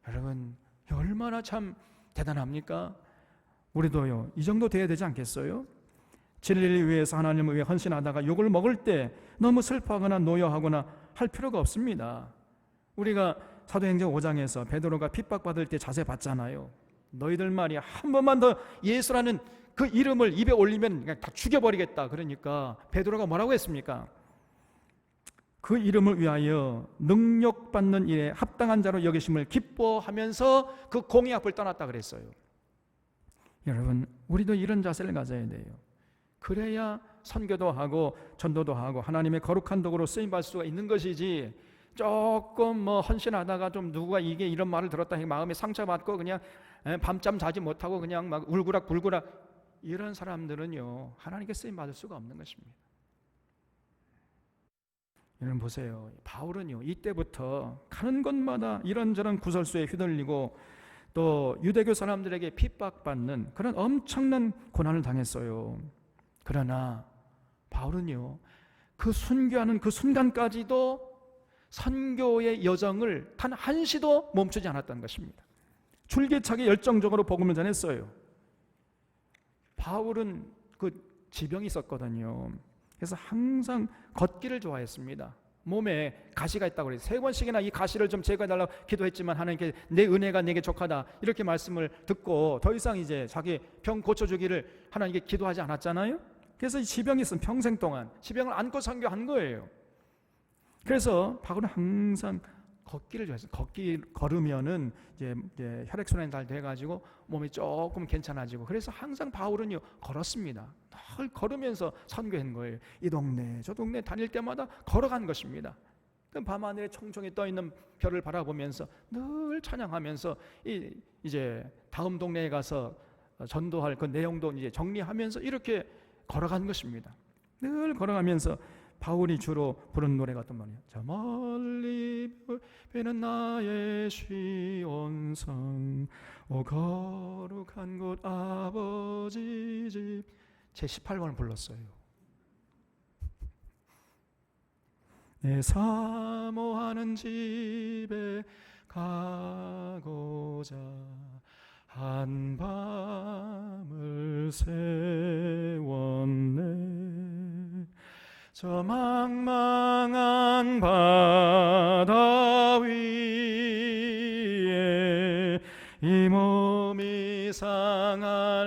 여러분, 얼마나 참 대단합니까? 우리도요, 이 정도 돼야 되지 않겠어요? 진리를 위해서 하나님을 위해 헌신하다가 욕을 먹을 때 너무 슬퍼하거나 노여하거나 할 필요가 없습니다. 우리가 사도행전 5장에서 베드로가 핍박받을 때 자세 봤잖아요. 너희들 말이야, 한 번만 더 예수라는 그 이름을 입에 올리면 그냥 다 죽여버리겠다. 그러니까 베드로가 뭐라고 했습니까? 그 이름을 위하여 능력받는 일에 합당한 자로 여기심을 기뻐하면서 그 공의 앞을 떠났다 그랬어요. 여러분, 우리도 이런 자세를 가져야 돼요. 그래야 선교도 하고 전도도 하고 하나님의 거룩한 도구로 쓰임받을 수가 있는 것이지, 조금 헌신하다가 좀 누가 이게 이런 말을 들었다 해 마음에 상처받고 그냥 밤잠 자지 못하고 그냥 막 울구락 불구락, 이런 사람들은요, 하나님께 쓰임받을 수가 없는 것입니다. 여러분 보세요. 바울은요, 이때부터 가는 곳마다 이런저런 구설수에 휘둘리고 또 유대교 사람들에게 핍박받는 그런 엄청난 고난을 당했어요. 그러나 바울은요, 그 순교하는 그 순간까지도 선교의 여정을 단 한시도 멈추지 않았던 것입니다. 줄기차게 열정적으로 복음을 전했어요. 바울은 그 지병이 있었거든요. 그래서 항상 걷기를 좋아했습니다. 몸에 가시가 있다고 그래요. 3번씩이나 이 가시를 좀 제거해달라고 기도했지만 하나님께 내 은혜가 내게 족하다 이렇게 말씀을 듣고 더 이상 이제 자기 병 고쳐주기를 하나님께 기도하지 않았잖아요. 그래서 이 지병이 있으면 평생 동안 지병을 안고 선교한 거예요. 그래서 바울은 항상 걷기를 좋아했어요. 걸으면은 이제 혈액순환이 잘 돼가지고 몸이 조금 괜찮아지고, 그래서 항상 바울은요 걸었습니다. 늘 걸으면서 선교한 거예요. 이 동네 저 동네 다닐 때마다 걸어간 것입니다. 밤하늘에 총총히 떠 있는 별을 바라보면서 늘 찬양하면서 이제 다음 동네에 가서 전도할 그 내용도 이제 정리하면서 이렇게 걸어간 것입니다. 늘 걸어가면서 바울이 주로 부른 노래가 어떤 말이에요? 저 멀리 뵈는 나의 시온성, 오 거룩한 곳 아버지 집. 제 18번을 불렀어요. 내 사모하는 집에 가고자 한 밤을 세웠네. 저 망망한 바다 위에 이 몸이 상할지라도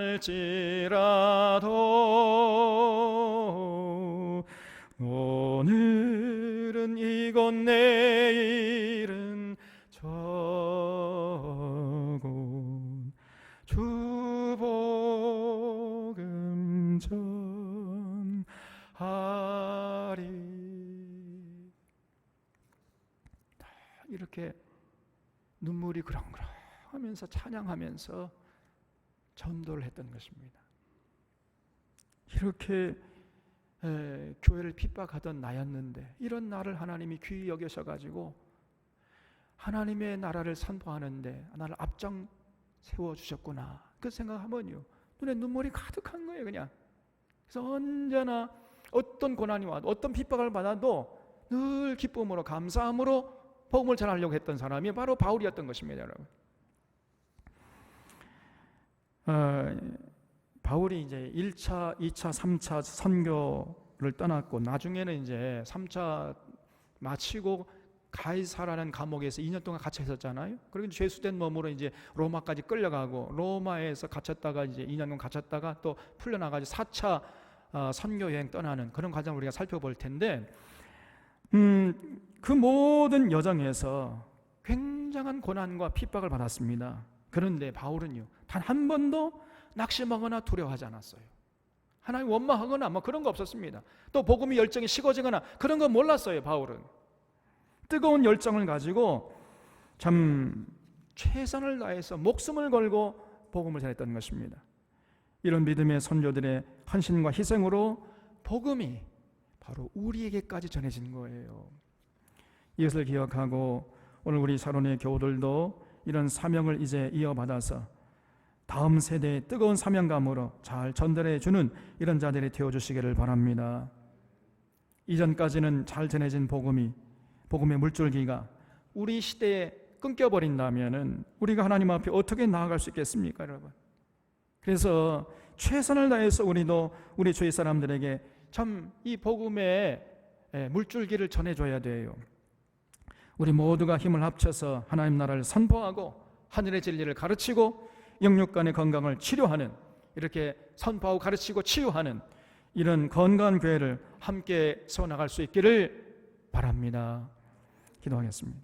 오늘은 이곳 내일은 저곳 주 복음 전하리. 이렇게 눈물이 그렁그렁하면서 찬양하면서 전도를 했던 것입니다. 이렇게 교회를 핍박하던 나였는데 이런 나를 하나님이 귀히 여기셔가지고 하나님의 나라를 선포하는데 나를 앞장 세워주셨구나, 그 생각하면요 눈에 눈물이 가득한 거예요. 그냥. 그래서 언제나 어떤 고난이 와도 어떤 핍박을 받아도 늘 기쁨으로 감사함으로 복음을 전하려고 했던 사람이 바로 바울이었던 것입니다. 여러분, 바울이 이제 1차, 2차, 3차 선교를 떠났고 나중에는 이제 3차 마치고 가이사라는 감옥에서 2년 동안 갇혀 있었잖아요. 그리고 죄수된 몸으로 이제 로마까지 끌려가고 로마에서 갇혔다가 이제 2년 동안 갇혔다가 또 풀려나가지고 4차 선교 여행 떠나는 그런 과정을 우리가 살펴볼 텐데, 그 모든 여정에서 굉장한 고난과 핍박을 받았습니다. 그런데 바울은요 단 한 번도 낙심하거나 두려워하지 않았어요. 하나님 원망하거나 뭐 그런 거 없었습니다. 또 복음의 열정이 식어지거나 그런 거 몰랐어요. 바울은 뜨거운 열정을 가지고 참 최선을 다해서 목숨을 걸고 복음을 전했던 것입니다. 이런 믿음의 선조들의 헌신과 희생으로 복음이 바로 우리에게까지 전해진 거예요. 이것을 기억하고 오늘 우리 사론의 교우들도 이런 사명을 이제 이어받아서 다음 세대의 뜨거운 사명감으로 잘 전달해 주는 이런 자들이 되어주시기를 바랍니다. 이전까지는 잘 전해진 복음의 물줄기가 우리 시대에 끊겨버린다면 우리가 하나님 앞에 어떻게 나아갈 수 있겠습니까, 여러분? 그래서 최선을 다해서 우리도 우리 주위 사람들에게 참 이 복음의 물줄기를 전해줘야 돼요. 우리 모두가 힘을 합쳐서 하나님 나라를 선포하고 하늘의 진리를 가르치고 영육간의 건강을 치료하는, 이렇게 선포하고 가르치고 치유하는 이런 건강한 교회를 함께 세워나갈 수 있기를 바랍니다. 기도하겠습니다.